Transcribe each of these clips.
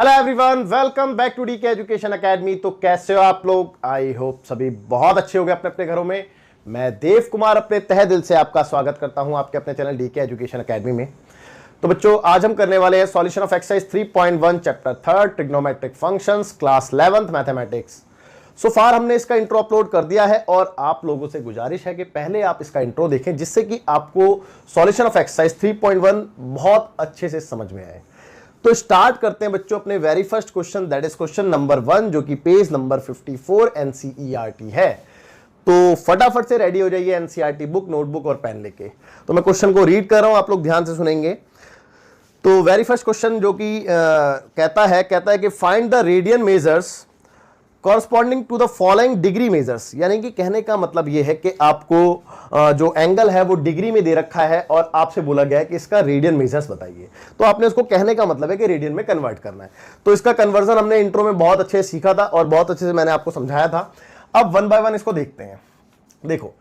Hello everyone, welcome back to DK education academy. तो कैसे हो आप लोग? आई होप सभी बहुत अच्छे हो गए अपने अपने घरों में। मैं देव कुमार अपने तहे दिल से आपका स्वागत करता हूं आपके अपने चैनल डीके एजुकेशन एकेडमी में। तो बच्चों, आज हम करने वाले हैं solution of exercise 3.1 chapter 3 trigonometric functions class 11th mathematics. So far हमने इसका इंट्रो अपलोड कर दिया है और आप लोगों से गुजारिश है कि पहले आप इसका इंट्रो देखें, जिससे कि आपको सॉल्यूशन ऑफ एक्सरसाइज 3.1 बहुत अच्छे से समझ में आए। तो स्टार्ट करते हैं बच्चों अपने very first question, that is question number 1, जो कि पेज नंबर 54 एनसीईआरटी है। तो फटाफट से रेडी हो जाइए एनसीईआरटी बुक, नोटबुक और पेन लेके। तो मैं क्वेश्चन को रीड कर रहा हूं, आप लोग ध्यान से सुनेंगे। तो वेरी फर्स्ट क्वेश्चन जो कि कहता है कि find the radian measures corresponding to the following degree measures. यानी कि कहने का मतलब यह है कि आपको जो एंगल है वो डिग्री में दे रखा है और आपसे बोला गया है कि इसका रेडियन मेजर्स बताइए। तो आपने उसको कहने का मतलब है कि रेडियन में कन्वर्ट करना है। तो इसका कन्वर्जन हमने इंट्रो में बहुत अच्छे से सीखा था और बहुत अच्छे से मैंने आपको समझाया था। अब वन बाय वन इसको देखते हैं। देखो,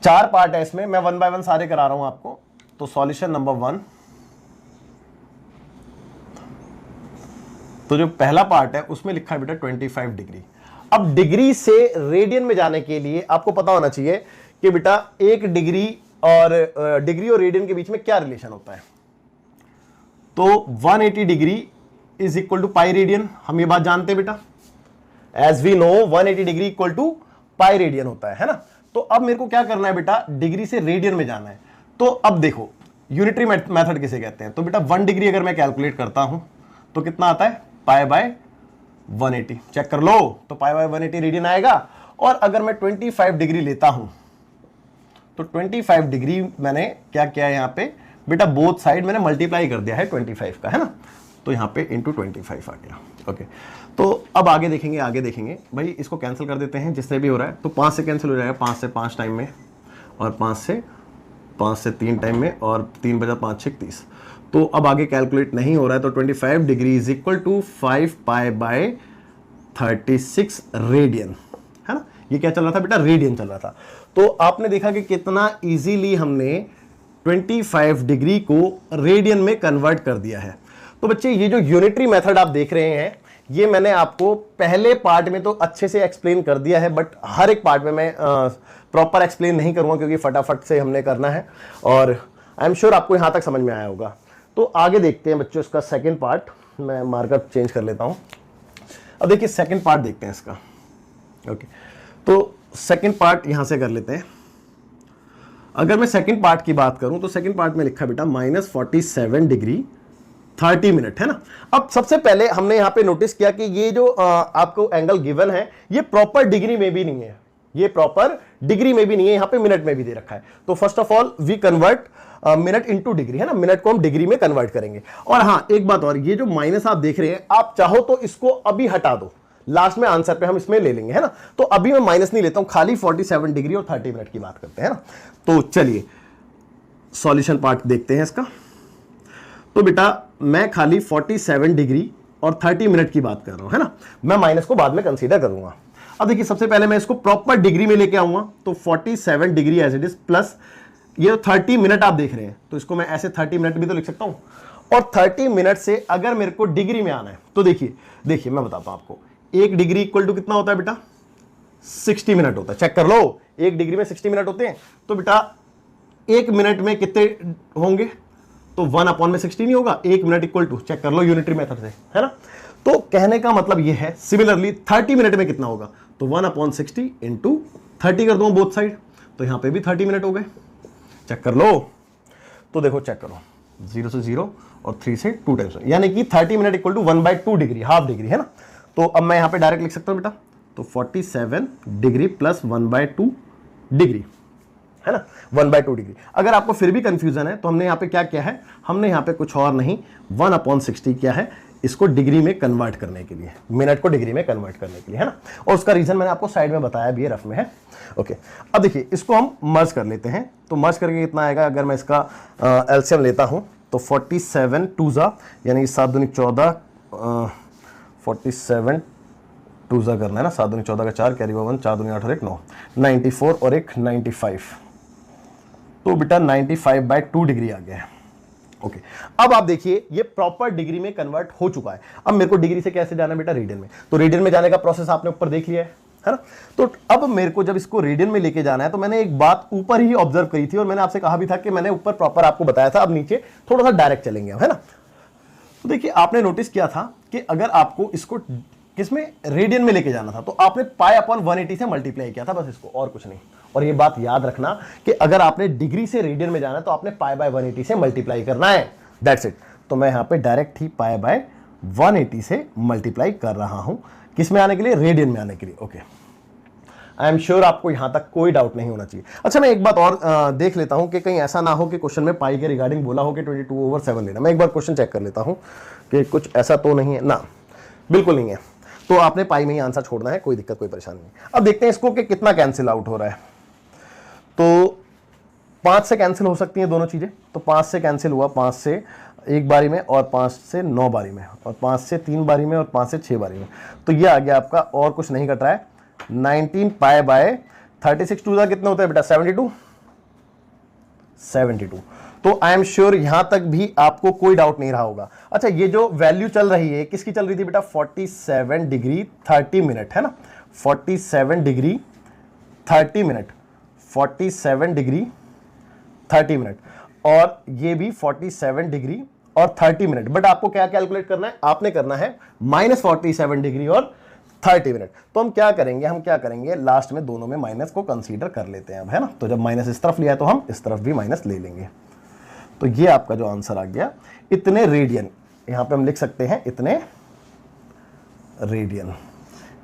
4 पार्ट है इसमें, मैं वन बाय वन सारे करा रहा हूं आपको। तो सॉल्यूशन नंबर 1, तो जो पहला पार्ट है उसमें लिखा है बेटा 25 डिग्री। अब डिग्री से रेडियन में जाने के लिए आपको पता होना चाहिए कि बेटा एक डिग्री और रेडियन के बीच में क्या रिलेशन होता है। तो 180 degree is equal to pi radian, हम ये बात जानते हैं बेटा। As we know 180 degree equal to pi radian होता है ना। तो अब मेरे को क्या करना है बेटा, डिग्री से रेडियन में जाना है। तो अब देखो, यूनिटरी मेथड किसे कहते हैं। तो बेटा 1 डिग्री अगर मैं कैलकुलेट करता हूं तो कितना आता है, पाई बाय 180। चेक कर लो, तो पाई बाय 180 रेडियन आएगा। और अगर मैं 25 डिग्री लेता हूं तो 25 डिग्री मैंने क्या किया है यहां पे बेटा, बोथ साइड मैंने मल्टीप्लाई कर दिया है 25 का, है ना। तो यहां पे इंटू 25 आ गया। ओके, तो अब आगे देखेंगे भाई, इसको कैंसिल कर देते हैं जिससे भी हो रहा है। तो 5 से कैंसिल हो जाएगा, 5 से 5 टाइम में, और 5 से 3 टाइम में, और 3 बजा 5 6 30। तो अब आगे कैलकुलेट नहीं हो रहा है। तो 25 degree is equal to 5 pi by 36 radian, है ना। ये क्या चल रहा था बेटा, रेडियन चल रहा था। तो आपने देखा कि कितना इजीली हमने 25 डिग्री को रेडियन में कन्वर्ट कर दिया है। तो बच्चे, ये जो यूनिटरी मेथड आप देख रहे हैं, ये मैंने आपको पहले पार्ट में तो अच्छे से एक्सप्लेन कर दिया है, बट हर एक पार्ट में मैं प्रॉपर एक्सप्लेन नहीं करूंगा क्योंकि फटाफट से हमने करना है। और आई एम श्योर आपको यहां तक समझ में आया होगा। तो आगे देखते हैं बच्चों इसका सेकंड पार्ट। मैं मार्कअप चेंज कर लेता हूं। अब देखिए सेकंड पार्ट देखते हैं इसका। ओके, तो सेकंड पार्ट यहां से कर लेते हैं। अगर मैं सेकंड पार्ट की बात करूं तो सेकंड पार्ट में लिखा बेटा -47 डिग्री 30 मिनट, है ना। अब सबसे पहले हमने यहां पे नोटिस किया कि ये जो आपको एंगल गिवन है ये प्रॉपर डिग्री में भी नहीं है, यहां पे मिनट में भी दे रखा है। तो first of all we convert minute into degree, है ना। मिनट को हम डिग्री में कन्वर्ट करेंगे। और हाँ, एक बात और, ये जो माइनस आप देख रहे हैं, आप चाहो तो इसको अभी हटा दो, लास्ट में आंसर पे हम इसमें ले लेंगे, है ना। तो अभी मैं माइनस नहीं लेता हूं, खाली 47 डिग्री और 30 मिनट की बात करते हैं, है ना। तो चलिए सॉल्यूशन पार्ट देखते हैं इसका। तो बेटा मैं खाली 47 डिग्री और 30 मिनट की बात कर रहा हूं, है ना। मैं माइनस को बाद में कंसीडर करूंगा। अब देखिए, सबसे पहले मैं इसको प्रॉपर डिग्री में लेके आऊंगा। तो 47 degree as it is plus ये 30 मिनट आप देख रहे हैं, तो इसको मैं ऐसे 30 मिनट भी तो लिख सकता हूं। और 30 मिनट से अगर मेरे को डिग्री में आना है तो देखिए मैं बताता हूं आपको। 1 डिग्री इक्वल टू कितना होता है बेटा, 60 मिनट होता है। चेक कर लो, 1 डिग्री में 60 मिनट होते हैं। तो बेटा 1 मिनट में कितने होंगे, तो 1/60 नहीं होगा। 1 मिनट इक्वल टू, चेक कर लो यूनिटरी मेथड से, है ना। तो कहने का मतलब यह है, सिमिलरली 30 मिनट में कितना होगा, तो 1/60 इंटू 30 कर दो बोथ साइड, तो यहां पे भी 30 मिनट हो गए। चेक कर लो, तो देखो चेक करो, 0 से 0 और 3 से 2 टाइम्स, यानी कि 30 minute equal to 1/2 degree, half degree, है ना। तो अब मैं यहां पे डायरेक्ट लिख सकता हूं बेटा, तो 47 डिग्री प्लस 1/2 डिग्री, है ना, 1/2 डिग्री। अगर आपको फिर भी कंफ्यूजन है तो हमने यहां पे क्या किया है, हमने यहां पे कुछ और नहीं 1/60 किया है, इसको डिग्री में कन्वर्ट करने के लिए, मिनट को डिग्री में कन्वर्ट करने के लिए, है ना। और उसका रीजन मैंने आपको साइड में बताया भी है, रफ में है। ओके, अब देखिए इसको हम मर्ज कर लेते हैं। तो मर्ज करके कितना आएगा, अगर मैं इसका एलसीएम लेता हूं तो 47 2 यानी 7 दूनी 14, 47 2 करना है ना, 7 दूनी 14 का 4, कैरी 1, 4 दूनी 8 और 1 9, 94 और 1 95। तो बेटा 95/2 डिग्री आ गया है। ओके अब आप देखिए ये प्रॉपर डिग्री में कन्वर्ट हो चुका है। अब मेरे को डिग्री से कैसे जाना बेटा, रेडियन में। तो रेडियन में जाने का प्रोसेस आपने ऊपर देख लिया है ना। तो अब मेरे को जब इसको रेडियन में लेके जाना है तो मैंने एक बात ऊपर ही ऑब्जर्व करी थी और मैंने आपसे कहा भी था कि मैंने ऊपर प्रॉपर आपको बताया था, अब नीचे थोड़ा सा डायरेक्ट चलेंगे, है ना। तो देखिए आपने नोटिस किया था कि अगर आपको इसको किसमें, रेडियन में लेके जाना था तो आपने पाई अपॉन 180 से मल्टीप्लाई किया था, बस इसको, और कुछ नहीं। और ये बात याद रखना कि अगर आपने डिग्री से रेडियन में जाना है तो आपने पाई बाय 180 से मल्टीप्लाई करना है, दैट्स इट। तो मैं यहां पे डायरेक्ट ही पाई बाय 180 से मल्टीप्लाई कर रहा हूं, किस में आने के लिए, रेडियन में आने के लिए। ओके आई एम श्योर आपको यहां तक कोई डाउट नहीं होना चाहिए। अच्छा मैं एक बात और देख लेता हूं कि कहीं ऐसा ना हो कि क्वेश्चन में पाई के रिगार्डिंग बोला हो कि 22/7 लेना। मैं एक बार क्वेश्चन चेक कर लेता हूं कि कुछ ऐसा तो नहीं है ना, बिल्कुल नहीं है। तो आपने पाई में ही आंसर छोड़ना है, कोई दिक्कत कोई परेशानी नहीं। अब देखते हैं इसको कि कितना कैंसिल आउट हो रहा है। तो 5 से कैंसिल हो सकती हैं दोनों चीजें। तो 5 से कैंसिल हुआ, 5 से एक बारी में और 5 से 9 बारी में, और 5 से 3 बारी में और 5 से 6 बारी में। तो ये आ गया आपका, और कुछ नहीं कट रहा है, 19 पाई बाय 36 टू कितने होते हैं बेटा, 72। तो आई एम श्योर यहां तक भी आपको कोई डाउट नहीं रहा होगा। अच्छा ये जो वैल्यू चल रही है किसकी चल रही थी बेटा, 47 डिग्री 30 मिनट, है ना। 47 डिग्री 30 मिनट, 47 डिग्री 30 मिनट, और ये भी 47 डिग्री और 30 मिनट। बट आपको क्या कैलकुलेट करना है, आपने करना है -47 डिग्री और 30 मिनट। तो हम क्या करेंगे, लास्ट में दोनों में माइनस को कंसीडर कर लेते हैं अब, है ना। तो जब माइनस इस तरफ लिया तो हम इस तरफ भी माइनस ले लेंगे। तो ये आपका जो आंसर आ गया, इतने रेडियन, यहां पे हम लिख सकते हैं इतने रेडियन।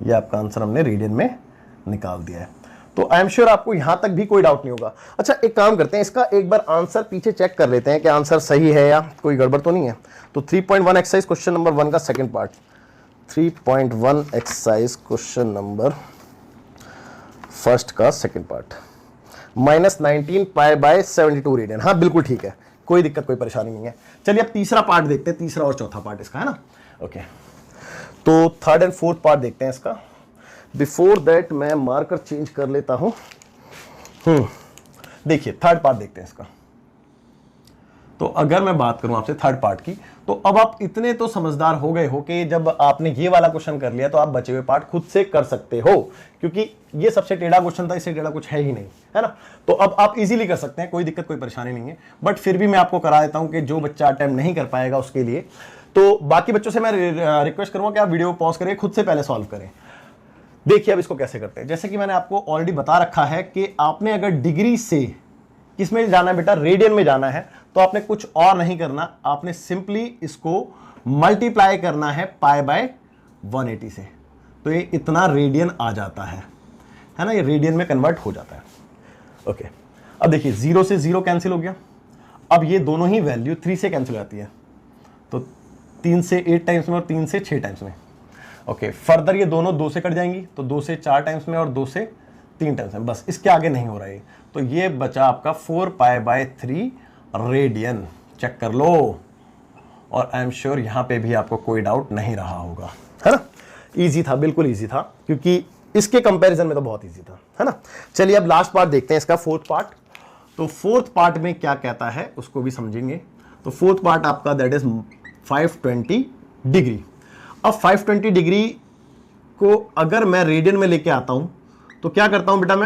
ये आपका आंसर हमने रेडियन में निकाल दिया है। तो आई एम श्योर आपको यहां तक भी कोई डाउट नहीं होगा। अच्छा एक काम करते हैं, इसका एक बार आंसर पीछे चेक कर लेते हैं कि आंसर सही है या कोई गड़बड़ तो नहीं है। तो 3.1 एक्सरसाइज क्वेश्चन नंबर 1 का second part, 3.1 exercise question number first का second part, -19 pi by 72 radian. हाँ बिल्कुल ठीक है, कोई दिक्कत कोई परेशानी नहीं है। चलिए अब तीसरा पार्ट देखते हैं, तीसरा और चौथा पार्ट इसका, है ना। ओके तो थर्ड एंड फोर्थ पार्ट देखते हैं इसका। बिफोर दैट मैं मार्कर चेंज कर लेता हूं। देखिए थर्ड पार्ट देखते हैं इसका। तो अगर मैं बात करूं आपसे थर्ड पार्ट की, तो अब आप इतने तो समझदार हो गए हो कि जब आपने ये वाला क्वेश्चन कर लिया तो आप बचे हुए पार्ट खुद से कर सकते हो, क्योंकि ये सबसे टेढ़ा क्वेश्चन था, इससे टेढ़ा कुछ है ही नहीं, है ना। तो अब आप इजीली कर सकते हैं, कोई दिक्कत कोई परेशानी नहीं है। बट फिर भी मैं आपको करा देता हूं कि जो बच्चा अटेम्प्ट नहीं कर पाएगा उसके लिए, तो बाकी बच्चों से मैं रिक्वेस्ट करूंगा कि आप वीडियो पॉज करें, खुद से पहले सॉल्व करें। देखिए अब इसको कैसे करते हैं। जैसे कि मैंने आपको ऑलरेडी बता रखा है कि आपने अगर डिग्री से किसमें जाना है बेटा, रेडियन में जाना है, तो आपने कुछ और नहीं करना, आपने सिंपली इसको मल्टीप्लाई करना है पाई बाय 180 से। तो ये इतना रेडियन आ जाता है ना, ये रेडियन में कन्वर्ट हो जाता है। ओके अब देखिए 0 से 0 कैंसिल हो गया। अब ये दोनों ही वैल्यू 3 से कैंसिल हो जाती है, तो 3 से 8 टाइम्स में और 3 से 6 टाइम्स में। ओके फर्दर ये दोनों 2 से कट जाएंगी, तो 2 से 4 टाइम्स में और 2 से 3 टाइम्स में, बस इसके आगे नहीं हो रहा है। तो ये बचा आपका 4 पाई बाय 3 रेडियन, चेक कर लो। और आई एम श्योर यहां पे भी आपको कोई डाउट नहीं रहा होगा, है ना। इजी था, बिल्कुल इजी था, क्योंकि इसके कंपैरिजन में तो बहुत इजी था, है ना। चलिए अब लास्ट पार्ट देखते हैं इसका, फोर्थ पार्ट। तो फोर्थ पार्ट में क्या कहता है उसको भी समझेंगे। तो फोर्थ पार्ट आपका दैट इज 520 डिग्री। अब 520 डिग्री को अगर मैं रेडियन में लेके आता हूं तो क्या करता हूं बेटा,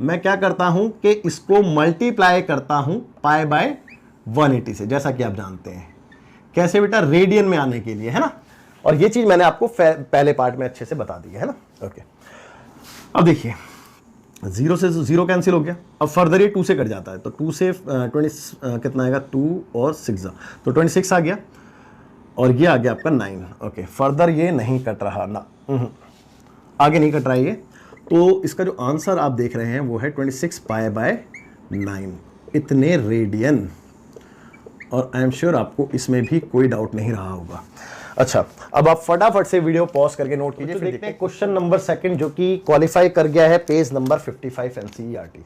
मैं क्या करता हूं कि इसको मल्टीप्लाई करता हूं पाई बाय 180 से, जैसा कि आप जानते हैं। कैसे बेटा, रेडियन में आने के लिए, है ना। और ये चीज मैंने आपको पहले पार्ट में अच्छे से बता दी है ना। ओके अब देखिए 0 से 0 कैंसिल हो गया। अब फर्दर ये 2 से कट जाता है, तो 2 से 20 कितना आएगा, 2 और 6 तो 26 आ गया, और ये आ गया आपका 9। ओके फर्दर ये नहीं कट रहा ना, आगे नहीं कट रहा है ये। तो इसका जो आंसर आप देख रहे हैं वो है 26 पाई बाय 9, इतने रेडियन। और आई एम श्योर आपको इसमें भी कोई डाउट नहीं रहा होगा। अच्छा अब आप फटाफट से वीडियो पॉज करके नोट कीजिए। फिर देखते हैं क्वेश्चन नंबर सेकंड, जो कि क्वालिफाई कर गया है पेज नंबर 55 एनसीईआरटी।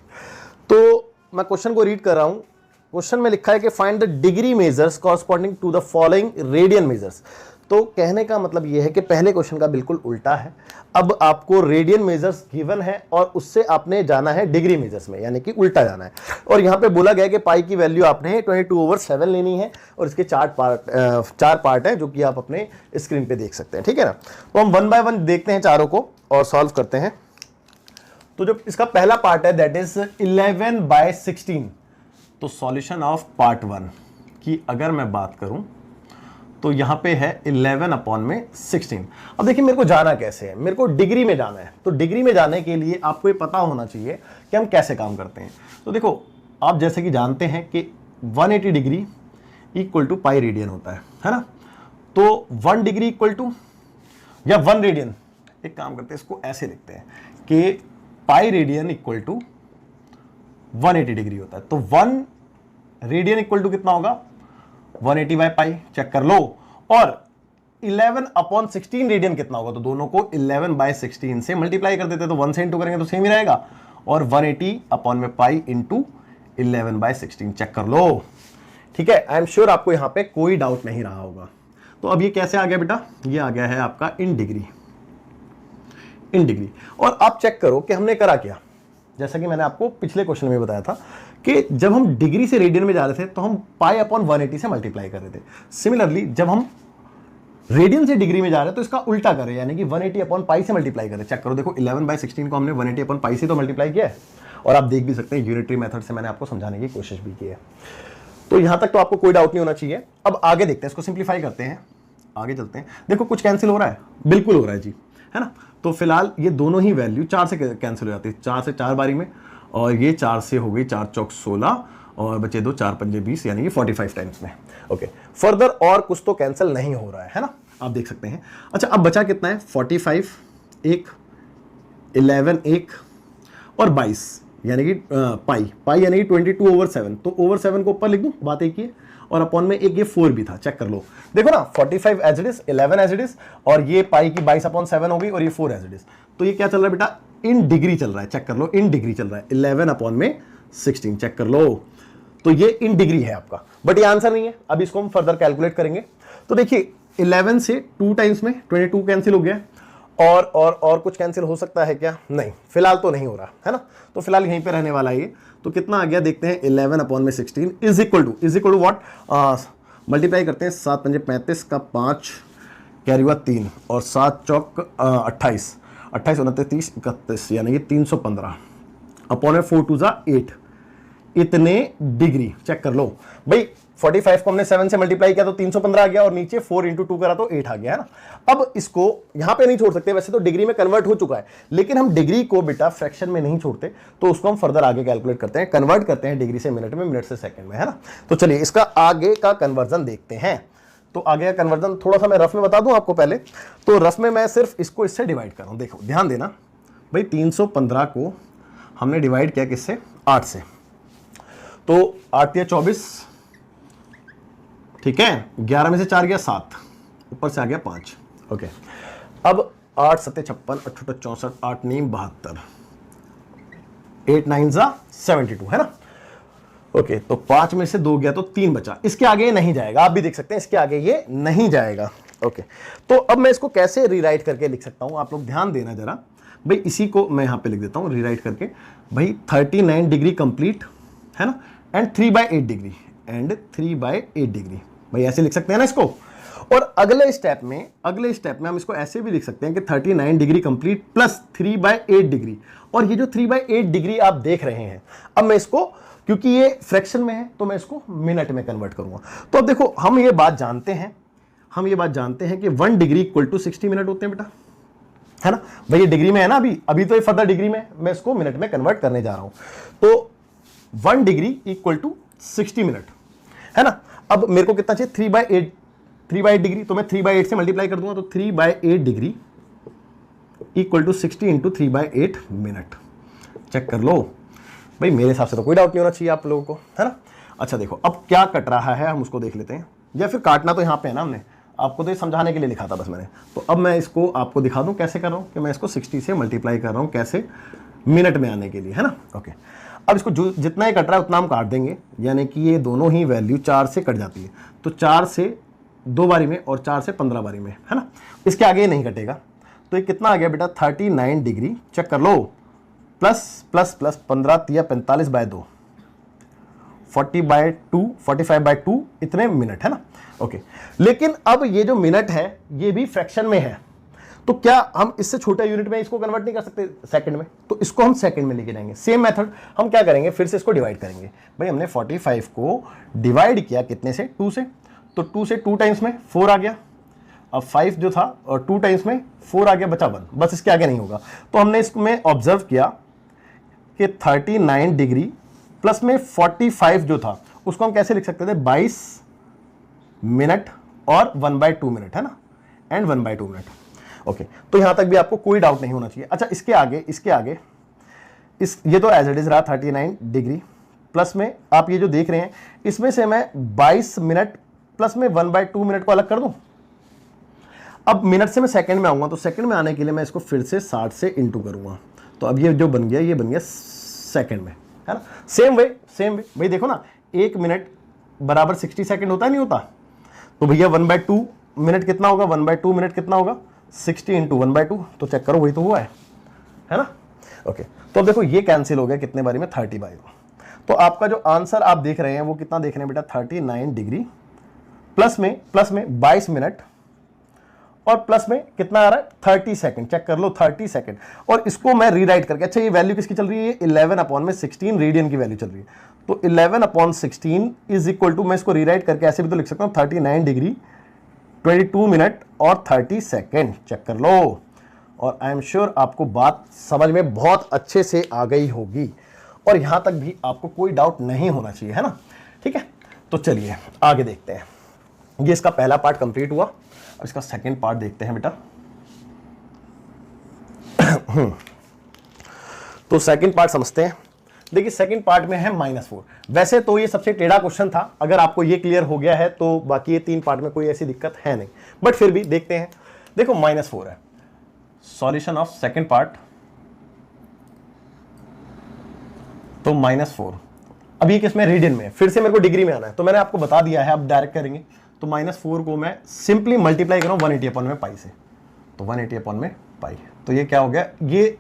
तो मैं क्वेश्चन को रीड कर रहा हूं। क्वेश्चन में लिखा है कि find the degree measures corresponding to the following radian measures. तो कहने का मतलब यह है कि पहले क्वेश्चन का बिल्कुल उल्टा है। अब आपको रेडियन मेजर्स गिवन है और उससे आपने जाना है डिग्री मेजर्स में, यानी कि उल्टा जाना है। और यहाँ पे बोला गया कि पाई की वैल्यू आपने 22/7 लेनी है और इसके चार पार्ट है जो कि आप अपने स्क्रीन पे देख सकते हैं, ठीक है ना। तो हम 1 बाय 1 देखते हैं चारों को और सॉल्व करते हैं। तो जो इसका पहला पार्ट है दैट इज 11/16, तो सॉल्यूशन ऑफ पार्ट 1 की अगर मैं बात करूं तो यहां पे है 11/16। अब देखिए मेरे को जाना कैसे है, मेरे को डिग्री में जाना है। तो डिग्री में जाने के लिए आपको ये पता होना चाहिए कि हम कैसे काम करते हैं। तो देखो आप जैसे कि जानते हैं कि 180 degree equal to pi radian होता है ना। तो 1 डिग्री इक्वल टू या 1 रेडियन, एक काम करते हैं इसको ऐसे लिखते हैं कि pi radian equal to 180 degree होता है। तो 1 रेडियन इक्वल टू कितना होगा 180 बाय पाई, चेक कर लो। और 11/16 रेडियन कितना होगा, तो दोनों को 11/16 से मल्टीप्लाई कर देते, तो 1 से इंटू करेंगे तो सेम ही रहेगा। और 180 अपॉन में पाई इंटू 11/16, चेक कर लो, ठीक है। आई एम श्योर आपको यहां पे कोई डाउट नहीं रहा होगा। तो अब ये कैसे आ गया बेटा, ये आ गया है आपका इन डिग्री। और आप चेक करो कि हमने करा क्या। जैसा कि मैंने आपको पिछले क्वेश्चन में बताया था कि जब हम डिग्री से रेडियन में जा रहे थे तो हम पाई अपॉन 180 से मल्टीप्लाई कर रहे थे। सिमिलरली जब हम रेडियन से डिग्री में जा रहे हैं तो इसका उल्टा करें, यानी कि 180 अपॉन पाई से मल्टीप्लाई करें। चेक करो, देखो 11/16 को हमने 180 अपॉन पाई से तो मल्टीप्लाई किया है, और आप देख भी सकते हैं यूनिटरी मेथड से मैंने आपको समझाने की कोशिश भी की है। तो यहां तक तो आपको कोई डाउट नहीं होना चाहिए। अब आगे देखते हैं, इसको सिंप्लीफाई करते हैं, आगे चलते हैं। देखो कुछ कैंसिल हो रहा है, बिल्कुल हो रहा है जी, है ना। तो फिलहाल ये दोनों ही वैल्यू 4 से कैंसिल हो जाती है, 4 से 4 बारी में, और ये 4 से हो गई 4 चौक 16 और बचे 2 4 पंजे 20, यानी कि 45 टाइम्स में। ओके, फर्दर और कुछ तो कैंसिल नहीं हो रहा है ना, आप देख सकते हैं। अच्छा अब बचा कितना है, 45 एक, 11 एक और 22, यानी कि पाई यानी कि 22/7। तो ओवर 7 को ऊपर लिख दूं, बात एक ही है, और अपॉन में एक ये 4 भी था। चेक कर लो, देखो ना 45 as it is, 11 as it is, और ये पाई की 22/7 हो गई, और ये 4 एज इट इज। तो ये क्या चल रहा है बेटा, इन डिग्री चल रहा है। चेक कर लो, इन डिग्री चल रहा है, 11/16, चेक कर लो। तो ये इन डिग्री है आपका, बट ये आंसर नहीं है। अब इसको हम फर्दर कैलकुलेट करेंगे। तो देखिए 11 से 2 टाइम्स में 22 कैंसिल हो गया, और कुछ कैंसिल हो सकता है क्या, नहीं, फिलहाल तो नहीं हो रहा है ना। तो फिलहाल यहीं पे रहने वाला है ये। तो कितना आ गया देखते हैं, 11/16 is equal to what, multiply करते हैं, 7 पंजे 35 का 5 कैरी हुआ 3, और 7 चौक 28, 28 29 30 31, यानी कि 315 अपॉन में 4 2 8, इतने डिग्री। चेक कर लो भाई, 45 को हमने 7 से मल्टीप्लाई किया तो 315 आ गया, और नीचे 4 × 2 करा तो 8 आ गया, है ना। अब इसको यहां पे नहीं छोड़ सकते, वैसे तो डिग्री में कन्वर्ट हो चुका है, लेकिन हम डिग्री को बेटा फ्रैक्शन में नहीं छोड़ते, तो उसको हम फर्दर आगे कैलकुलेट करते हैं, कन्वर्ट करते हैं डिग्री से मिनट में, मिनट से सेकंड में, है ना। तो चलिए इसका आगे का कन्वर्जन देखते हैं। तो आगे का कन्वर्जन थोड़ा सा मैं रफ में बता दूं आपको पहले। तो रफ में मैं सिर्फ इसको इससे डिवाइड कर रहा हूं। देखो ध्यान देना भाई, 315 को हमने डिवाइड किया किससे, 8 से। तो 8 या 24, ठीक है, 11 में से 4 गया 7, ऊपर से आ गया 5। ओके, अब 8 7 56, 8 8 64, 8 9 72, 8 9 72, है ना। ओके, तो 5 में से 2 गया तो 3 बचा, इसके आगे ये नहीं जाएगा, आप भी देख सकते हैं इसके आगे ये नहीं जाएगा। ओके, तो अब मैं इसको कैसे रीराइट करके लिख सकता हूं, आप लोग ध्यान देना जरा भाई। इसी को मैं यहां पे लिख देता हूं रीराइट करके भाई, 39 डिग्री कंप्लीट, है ना, एंड 3/8 डिग्री, एंड 3/8 डिग्री, भाई ऐसे लिख सकते हैं ना इसको। और अगले स्टेप में हम इसको ऐसे भी लिख सकते हैं कि 39 डिग्री कंप्लीट प्लस 3/8 डिग्री, और ये जो 3/8 डिग्री आप देख रहे हैं, अब मैं इसको, क्योंकि ये फ्रैक्शन में है तो मैं इसको मिनट में कन्वर्ट करूंगा। तो अब देखो हम ये बात जानते हैं कि 1 डिग्री इक्वल टू 60 मिनट होते हैं बेटा, है ना। भाई ये डिग्री में है ना, अभी तो ये फर्दर डिग्री में, मैं इसको मिनट में कन्वर्ट करने जा रहा हूं। तो 1 डिग्री इक्वल टू 60 मिनट, है ना। अब मेरे को कितना चाहिए, 3/8 डिग्री, तो मैं 3/8 से मल्टीप्लाई कर दूंगा, तो 3/8 degree equal to 60 into 3/8 minute. Check कर लो भाई, मेरे हिसाब से तो कोई डाउट नहीं होना चाहिए आप लोगों को, है ना। अच्छा देखो अब क्या कट रहा है, हम उसको देख लेते हैं, या फिर काटना तो यहाँ पे है ना, हमने आपको तो ये समझाने के लिए लिखा था बस मैंने। तो अब मैं इसको आपको दिखा दूं कैसे कर रहा हूँ, कि मैं इसको 60 से मल्टीप्लाई कर रहा हूँ, कैसे, मिनट में आने के लिए, है ना। ओके, अब इसको जितना ही कट रहा है उतना हम काट देंगे, यानी कि ये दोनों ही वैल्यू 4 से कट जाती है। तो 4 से 2 बारी में और 4 से 15 बारी में, है ना। इसके आगे ये नहीं कटेगा, तो ये कितना आ गया बेटा 39 डिग्री, चेक कर लो, प्लस प्लस प्लस 15 तिया 45/2, 40/2, 45/2 इतने मिनट, है ना। ओके, लेकिन अब ये जो मिनट है ये भी फ्रैक्शन में है, तो क्या हम इससे छोटा यूनिट में इसको कन्वर्ट नहीं कर सकते सेकंड में? तो इसको हम सेकंड में लेके जाएंगे। सेम मेथड हम क्या करेंगे, फिर से इसको डिवाइड करेंगे। भाई हमने 45 को डिवाइड किया कितने से, 2 से, तो 2 से 2 टाइम्स में 4 आ गया। अब 5 जो था और 2 टाइम्स में 4 आ गया, बचा 1, बस इसके आगे नहीं होगा। तो हमने इसमें ऑब्जर्व किया कि 39 डिग्री प्लस में 45 जो था उसको हम कैसे लिख सकते थे, 22 मिनट और 1/2 मिनट, है ना, एंड 1/2 मिनट। ओके, तो यहां तक भी आपको कोई डाउट नहीं होना चाहिए। अच्छा, इसके आगे ये तो एज इट इज रहा 39 डिग्री, प्लस में आप ये जो देख रहे हैं इसमें से मैं 22 मिनट प्लस में 1/2 मिनट को अलग कर दूं। अब मिनट से मैं सेकंड में आऊंगा, तो सेकंड में आने के लिए मैं इसको फिर से 60 से इंटू करूंगा, तो अब ये जो बन गया, ये बन गया सेकंड में, है ना। सेम वे भाई देखो ना, 1 मिनट बराबर 60 सेकंड होता है, नहीं होता? तो भैया 1/2 मिनट कितना होगा, 1/2 मिनट कितना होगा, 60 इंटू 1/2, तो चेक करो वही तो हुआ है ना। ओके, तो अब देखो ये कैंसिल हो गया कितने बारी में, 30/2। तो आपका जो आंसर आप देख रहे हैं वो कितना देख रहे हैं बेटा, 39 डिग्री प्लस में 22 मिनट और प्लस में कितना आ रहा है, 30 सेकंड। चेक कर लो 30 सेकंड, और इसको मैं रीराइट करके, अच्छा ये वैल्यू किसकी चल रही है, 11/16 रेडियन की वैल्यू चल रही है, तो 11/16 इज इक्वल टू, मैं इसको रीराइट करके ऐसे भी तो लिख सकता हूं, 39 डिग्री 22 मिनट और 30 सेकेंड। चेक कर लो, और आई एम श्योर आपको बात समझ में बहुत अच्छे से आ गई होगी, और यहां तक भी आपको कोई डाउट नहीं होना चाहिए, है ना। ठीक है, तो चलिए आगे देखते हैं। ये इसका पहला पार्ट कंप्लीट हुआ, अब इसका सेकेंड पार्ट देखते हैं बेटा। तो सेकेंड पार्ट समझते हैं। देखिए सेकंड पार्ट में है -4। वैसे तो ये सबसे टेढ़ा क्वेश्चन था, अगर आपको ये क्लियर हो गया है तो बाकी ये 3 पार्ट में कोई ऐसी दिक्कत है नहीं, बट फिर भी देखते हैं। देखो -4 है, सॉल्यूशन ऑफ सेकंड पार्ट, तो -4। अभी किसमें, रेडियन में, फिर से मेरे को डिग्री में आना है, तो मैंने आपको बता दिया है, अब डायरेक्ट करेंगे। तो -4 को मैं सिंपली मल्टीप्लाई करूं 180/π से, तो 180/π, तो ये क्या हो गया, ये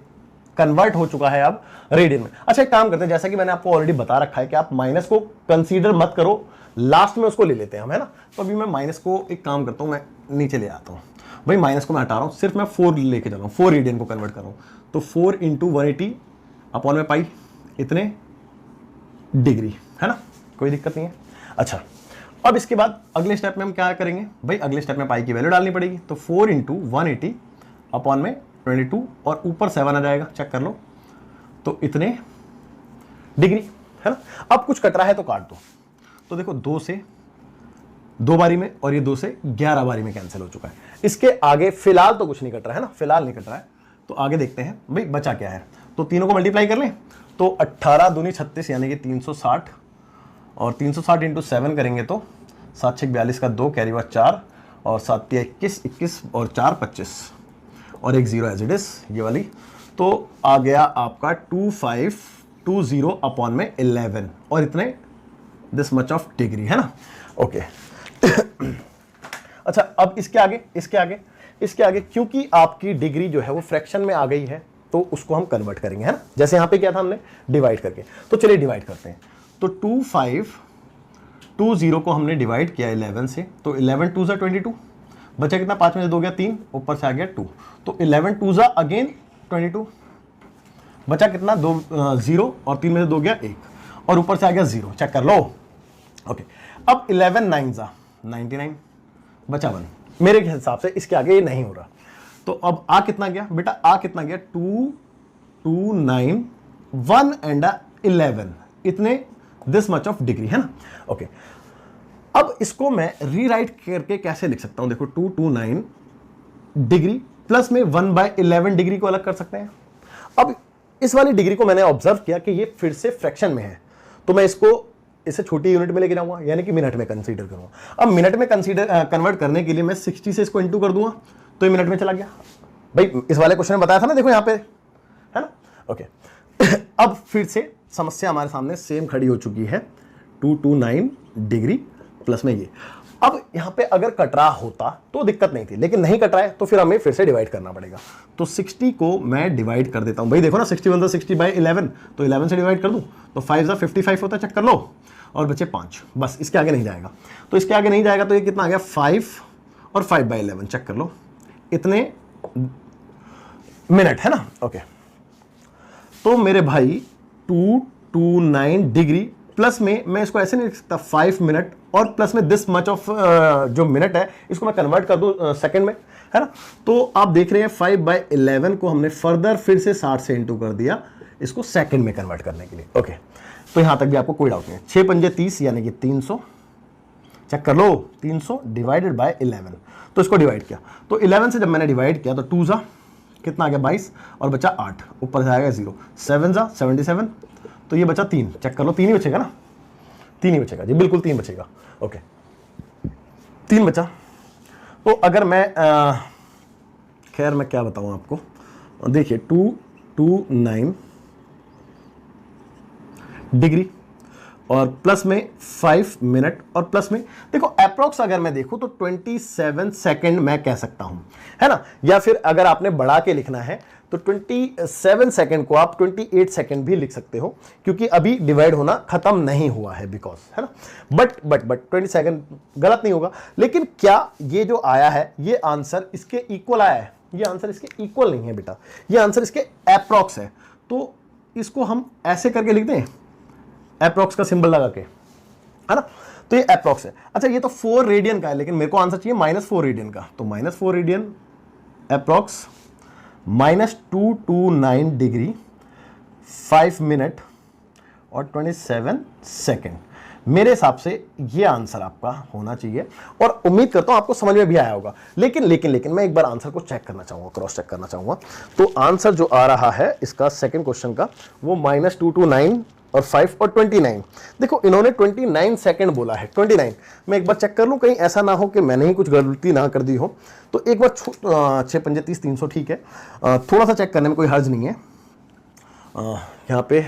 कन्वर्ट हो चुका है अब रेडियन में। अच्छा एक काम करते हैं, जैसा कि मैंने आपको ऑलरेडी बता रखा है कि आप माइनस को कंसीडर मत करो, लास्ट में उसको ले लेते हैं हम, है ना। तो अभी मैं माइनस को एक काम करता हूं, मैं नीचे ले आता हूं भाई, माइनस को मैं हटा रहा हूं, सिर्फ मैं 4 लेके चल रहा हूं, 4 रेडियन को कन्वर्ट कर रहा हूं, तो 4 इंटू 180/π इतने डिग्री, है ना, कोई दिक्कत नहीं है। अच्छा, अब इसके बाद अगले स्टेप में हम क्या करेंगे भाई, अगले स्टेप में पाई की वैल्यू डालनी पड़ेगी, तो 4 इंटू 180/22 और ऊपर 7 आ जाएगा, चेक कर लो, तो इतने डिग्री, है ना। अब कुछ कट रहा है तो काट दो, तो देखो 2 से 2 बारी में और ये 2 से 11 बारी में कैंसिल हो चुका है। इसके आगे फिलहाल तो कुछ नहीं कट रहा है ना, फिलहाल नहीं कट रहा है, तो आगे देखते हैं भाई बचा क्या है। तो तीनों को मल्टीप्लाई कर लें, तो 18 दूनी 36 यानी कि 360, और 360 इंटू 7 करेंगे तो 7 6 42 का 2 कैरी 4 और 7 21 21 और 4 25 और एक 0 एज इट इज ये वाली, तो आ गया आपका 2520/11 और इतने दिस मच ऑफ डिग्री, है ना। ओके अच्छा, अब इसके आगे क्योंकि आपकी डिग्री जो है वो फ्रैक्शन में आ गई है, तो उसको हम कन्वर्ट करेंगे, है ना। जैसे यहां पे क्या था हमने डिवाइड करके, तो चलिए डिवाइड करते हैं। तो 2520 को हमने डिवाइड किया 11 से, तो 11 2 22, बचा कितना, 5 में से 2 गया 3, ऊपर से आ गया 2, तो 11 2 अगेन 22, बचा कितना 2 0 और 3 में से 2 गया 1 और ऊपर से आ गया 0, चेक कर लो। ओके, अब 11 9 99, बचा 1, मेरे हिसाब से इसके आगे ये नहीं हो रहा, तो अब आ कितना गया बेटा, आ कितना गया 2 2 9 1 एंड 11 इतने दिस मच ऑफ डिग्री, है ना। ओके, अब इसको मैं रीराइट करके कैसे लिख सकता हूं, देखो 229 डिग्री प्लस में 1/11 डिग्री को अलग कर सकते हैं। अब इस वाली डिग्री को मैंने ऑब्जर्व किया कि ये फिर से फ्रैक्शन में है, तो मैं इसको इससे छोटी यूनिट में लेके जाऊंगा, यानी कि मिनट में कंसीडर करूंगा। अब मिनट में कन्वर्ट करने के लिए मैं 60 से इसको इंटू कर दूंगा, तो ये मिनट में चला गया। भाई इस वाले क्वेश्चन में बताया था ना, देखो यहां पे, है ना। ओके अब फिर से समस्या हमारे सामने सेम खड़ी हो चुकी है, 229 डिग्री प्लस में ये। अब यहां पे अगर कट रहा होता तो दिक्कत नहीं थी, लेकिन नहीं कट रहा है तो फिर हमें फिर से डिवाइड करना पड़ेगा। तो 60 को मैं डिवाइड कर देता हूं। भाई देखो ना 61 60 बाय 11, तो 11 से डिवाइड कर दूं तो 5 55 होता है, चेक कर लो, और बचे 5, बस इसके आगे नहीं जाएगा। तो इसके आगे नहीं जाएगा तो ये कितना आ गया 5 और 5/11, चेक कर लो, इतने मिनट है ना। ओके, तो मेरे भाई 229 डिग्री प्लस में मैं इसको ऐसे नहीं लिख सकता 5 मिनट और प्लस में दिस मच ऑफ जो मिनट है इसको मैं कन्वर्ट कर दूं सेकंड में, है ना। तो आप देख रहे हैं 5/11 को हमने फर्दर फिर से 60 से इंटू कर दिया इसको सेकंड में कन्वर्ट करने के लिए। ओके, तो यहां तक भी आपको कोई डाउट नहीं है। 6 पंजे 30 यानी कि 300, चेक कर लो, 300 डिवाइडेड बाय 11, तो इसको डिवाइड किया, तो 11 से जब मैंने डिवाइड किया तो 2 जा कितना आ गया 22 और बचा 8, ऊपर से आएगा 0, 7 जा 77, तो ये बचा 3, चेक कर लो, 3 ही बचेगा ना, 3 ही बचेगा जी, बिल्कुल 3 बचेगा। ओके, 3 बचा। तो अगर मैं खैर मैं क्या बताऊं आपको, देखिए 229 डिग्री और प्लस में 5 मिनट और प्लस में देखो अप्रोक्स अगर मैं देखूं तो 27 सेकंड मैं कह सकता हूं, है ना। या फिर अगर आपने बढ़ा के लिखना है तो 27 सेकंड को आप 28 सेकंड भी लिख सकते हो, क्योंकि अभी डिवाइड होना खत्म नहीं हुआ है बिकॉज, है ना। बट 20 सेकंड गलत नहीं होगा। लेकिन क्या ये जो आया है ये आंसर इसके इक्वल आया है? ये आंसर इसके इक्वल नहीं है बेटा, ये आंसर इसके अप्रोक्स है। तो इसको हम ऐसे करके लिख दें, अप्रोक्स का सिंबल लगा के, है ना। तो ये अप्रोक्स है। अच्छा, ये तो 4 रेडियन का है, लेकिन मेरे को आंसर चाहिए -4 रेडियन का, तो -4 रेडियन अप्रोक्स -229 डिग्री 5 मिनट और 27 सेकेंड। मेरे हिसाब से ये आंसर आपका होना चाहिए और उम्मीद करता हूं आपको समझ में भी आया होगा। लेकिन मैं एक बार आंसर को चेक करना चाहूंगा, क्रॉस चेक करना चाहूंगा। तो आंसर जो आ रहा है इसका सेकंड क्वेश्चन का वो -229 और 5 और 29। देखो इन्होंने 29 सेकंड बोला है, 29। मैं एक बार चेक कर लूं कहीं ऐसा ना हो कि मैंने ही कुछ गलती ना कर दी हो। तो एक बार 6 पंजे 30 300 ठीक है, थोड़ा सा चेक करने में कोई हर्ज नहीं है। यहाँ पे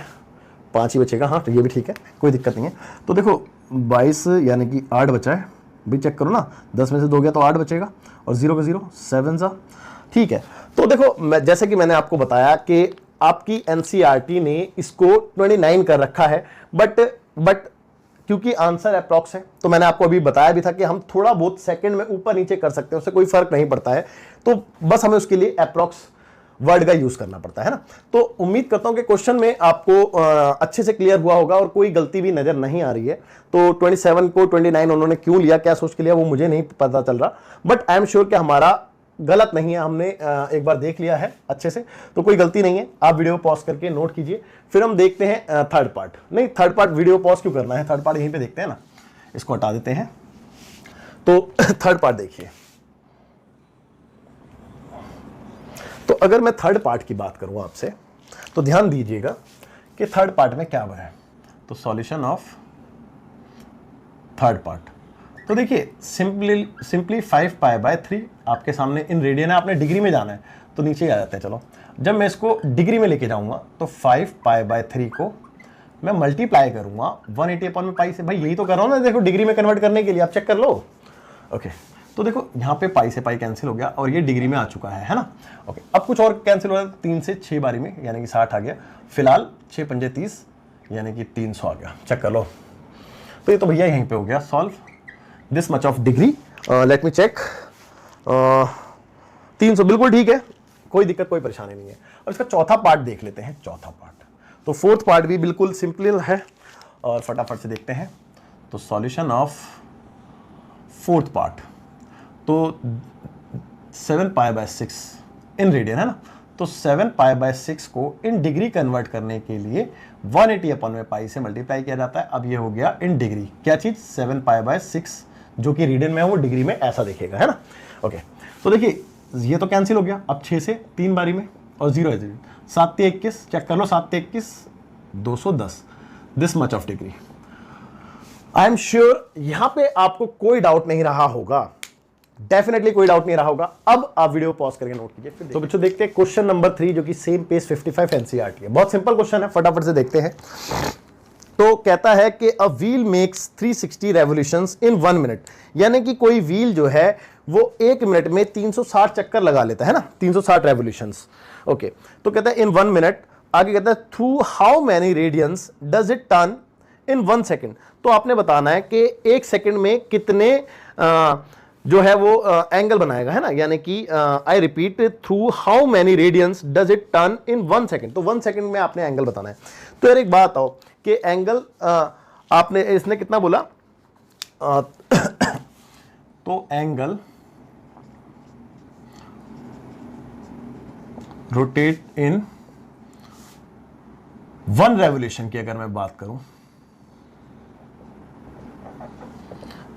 5 ही बचेगा, हाँ तो ये भी ठीक है, कोई दिक्कत नहीं है। तो देखो 22 यानी कि 8 बचा है, भी चेक करो ना, 10 में से 2 गया तो 8 बचेगा और 0 का 0, 7 सा, ठीक है। तो देखो जैसे कि मैंने आपको बताया कि आपकी एनसीईआरटी ने इसको 29 कर रखा है, बट क्योंकि आंसर अप्रॉक्स है तो मैंने आपको अभी बताया भी था कि हम थोड़ा बहुत सेकंड में ऊपर नीचे कर सकते हैं, उससे कोई फर्क नहीं पड़ता है। तो बस हमें उसके लिए अप्रॉक्स वर्ड का यूज करना पड़ता है ना। तो उम्मीद करता हूं कि क्वेश्चन में आपको अच्छे से क्लियर हुआ होगा और कोई गलती भी नजर नहीं आ रही है। तो 27 को 29 उन्होंने क्यों लिया, क्या सोच के लिया, वो मुझे नहीं पता चल रहा, बट आई एम श्योर कि हमारा गलत नहीं है, हमने एक बार देख लिया है अच्छे से, तो कोई गलती नहीं है। आप वीडियो पॉज करके नोट कीजिए, फिर हम देखते हैं थर्ड पार्ट। नहीं, थर्ड पार्ट वीडियो पॉज क्यों करना है, थर्ड पार्ट यहीं पे देखते हैं ना, इसको हटा देते हैं। तो थर्ड पार्ट देखिए। तो अगर मैं थर्ड पार्ट की बात करूं आपसे तो ध्यान दीजिएगा कि थर्ड पार्ट में क्या है। तो सॉल्यूशन ऑफ थर्ड पार्ट, तो देखिए सिंपली 5π/3 आपके सामने इन रेडियन है, आपने डिग्री में जाना है तो नीचे ही आ जाते हैं। चलो, जब मैं इसको डिग्री में लेके जाऊंगा तो 5π/3 को मैं मल्टीप्लाई करूंगा 180/π से। भाई यही तो कर रहा हूं ना, देखो डिग्री में कन्वर्ट करने के लिए, आप चेक कर लो। ओके, तो देखो यहाँ पे पाई से पाई कैंसिल हो गया और ये डिग्री में आ चुका है ना। ओके, अब कुछ और कैंसिल हो रहा है, 3 से 6 बारी में यानी कि 60 आ गया। फिलहाल 6 पंजे 30 यानी कि 300 आ गया, चेक कर लो। तो ये तो भैया यहीं पे हो गया solve, this much of degree, let me check, 300 बिल्कुल ठीक है, कोई दिक्कत कोई परेशानी नहीं है। और इसका चौथा पार्ट देख लेते हैं, चौथा पार्ट। तो फोर्थ पार्ट भी बिल्कुल सिंपल है और फटाफट से देखते हैं। तो सॉल्यूशन ऑफ फोर्थ पार्ट, तो 7π/6 इन रेडियन है ना, तो 7π/6 को इन डिग्री कन्वर्ट करने के लिए 180/π से मल्टीप्लाई किया जाता है। अब ये हो गया इन डिग्री, क्या चीज, 7π/6 जो कि रेडियन में है वो डिग्री में ऐसा दिखेगा, है ना। ओके, तो देखिए ये तो कैंसिल हो गया, अब 6 से 3 बारी में और 0 है 7 × 21, चेक कर लो, 7 × 21 210, this much of degree. I am sure यहां पे आपको कोई डाउट नहीं रहा होगा, डेफिनेटली कोई डाउट नहीं रहा होगा। अब आप वीडियो पॉज करके नोट कीजिए। तो बच्चों देखते हैं क्वेश्चन नंबर 3 जो कि सेम पेज 55 एनसीईआरटी है। बहुत सिंपल क्वेश्चन है, फटाफट से देखते हैं। तो कहता है कि a wheel makes 360 revolutions in 1 minute, यानी कि कोई व्हील जो है वो 1 मिनट में 360 चक्कर लगा लेता है ना, 360 रेवोल्यूशंस। ओके, तो कहता है इन 1 मिनट। आगे कहता है through how many radians does it turn in 1 second. तो आपने बताना है कि 1 सेकेंड में कितने जो है वो एंगल बनाएगा, है ना, यानी कि I repeat, through how many radians does it turn in 1 second. तो 1 सेकेंड में आपने एंगल बताना है। तो यार एक बात आओ कि एंगल आपने इसने कितना बोला, तो एंगल रोटेट इन 1 रेवोल्यूशन की अगर मैं बात करूं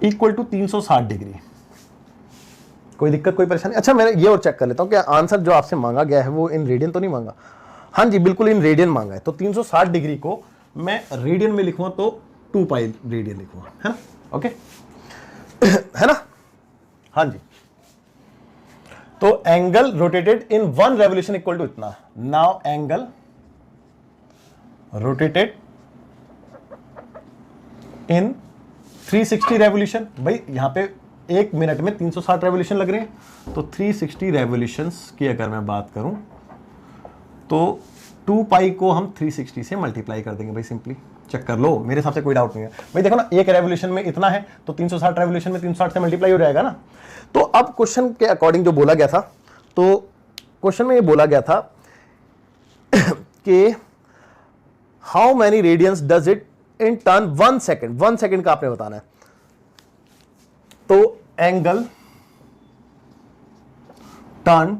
इक्वल टू 360 डिग्री। कोई दिक्कत, कोई परेशानी? अच्छा, मैं ये और चेक कर लेता हूं कि आंसर जो आपसे मांगा गया है वो इन रेडियन तो नहीं मांगा? हाँ जी, बिल्कुल इन रेडियन मांगा है। तो 360 डिग्री को मैं रेडियन में लिखूंगा तो 2 पाई रेडियन लिखूंगा, है ना? ओके है ना? हाँ जी। तो angle rotated in 1 revolution equal to इतना। Now angle rotated in 360 revolution. भाई यहां पे 1 मिनट में 360 रेवोल्यूशन लग रहे हैं, तो 360 रेवोल्यूशंस की अगर मैं बात करूं तो 2 पाई को हम 360 से मल्टीप्लाई कर देंगे। भाई सिंपली चेक कर लो, मेरे हिसाब से कोई डाउट नहीं है। भाई देखो ना, एक रेवोल्यूशन में इतना है तो 360 रेवोल्यूशन में 360 से मल्टीप्लाई हो जाएगा ना। तो अब क्वेश्चन के अकॉर्डिंग जो बोला गया था, तो क्वेश्चन में ये बोला गया था कि how many radians does it in turn 1 second. 1 second का आपने बताना है। तो एंगल टर्न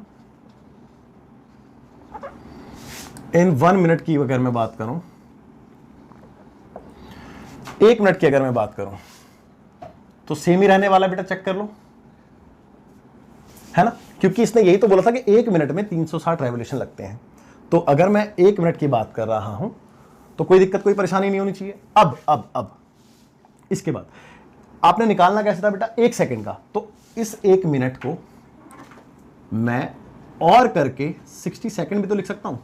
इन 1 मिनट की अगर मैं बात करूं, 1 मिनट की अगर मैं बात करूं तो सेम ही रहने वाला, बेटा चेक कर लो, है ना, क्योंकि इसने यही तो बोला था कि 1 मिनट में 360 रेवोल्यूशन लगते हैं। तो अगर मैं 1 मिनट की बात कर रहा हूं तो कोई दिक्कत, कोई परेशानी नहीं होनी चाहिए। अब इसके बाद आपने निकालना कैसे था बेटा, 1 सेकेंड का। तो इस 1 मिनट को मैं और करके 60 सेकेंड भी तो लिख सकता हूं,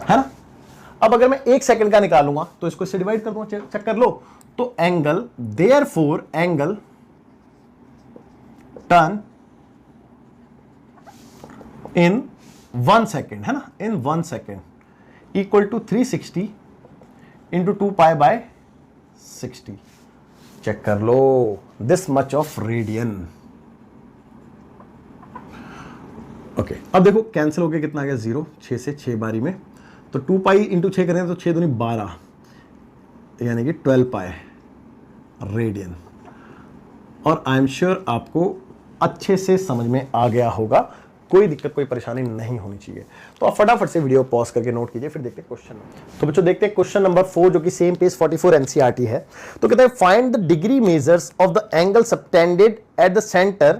है ना। अब अगर मैं 1 सेकेंड का निकालूंगा तो इसको इससे डिवाइड कर दूंगा, चेक कर लो। तो angle, therefore angle turn in 1 second, है ना, in 1 second equal to 360 into 2 pi by 60। Check कर लो, this much of radian. Okay, अब देखो कैंसिल होके कितना आ गया, 0। 6 से 6 बारी में, तो 2 पाई इंटू 6 करें तो 6 दूनी 12, यानी कि 12 पाई रेडियन। और आई एम श्योर आपको अच्छे से समझ में आ गया होगा, कोई दिक्कत, कोई परेशानी नहीं होनी चाहिए। तो आप फटाफट से वीडियो पॉज करके नोट कीजिए, फिर देखते हैं क्वेश्चन। तो बच्चों देखते हैं क्वेश्चन नंबर 4, जो कि सेम पेज 44 एनसीईआरटी है। तो कहते हैं find the degree measures of the angle subtended at the centre.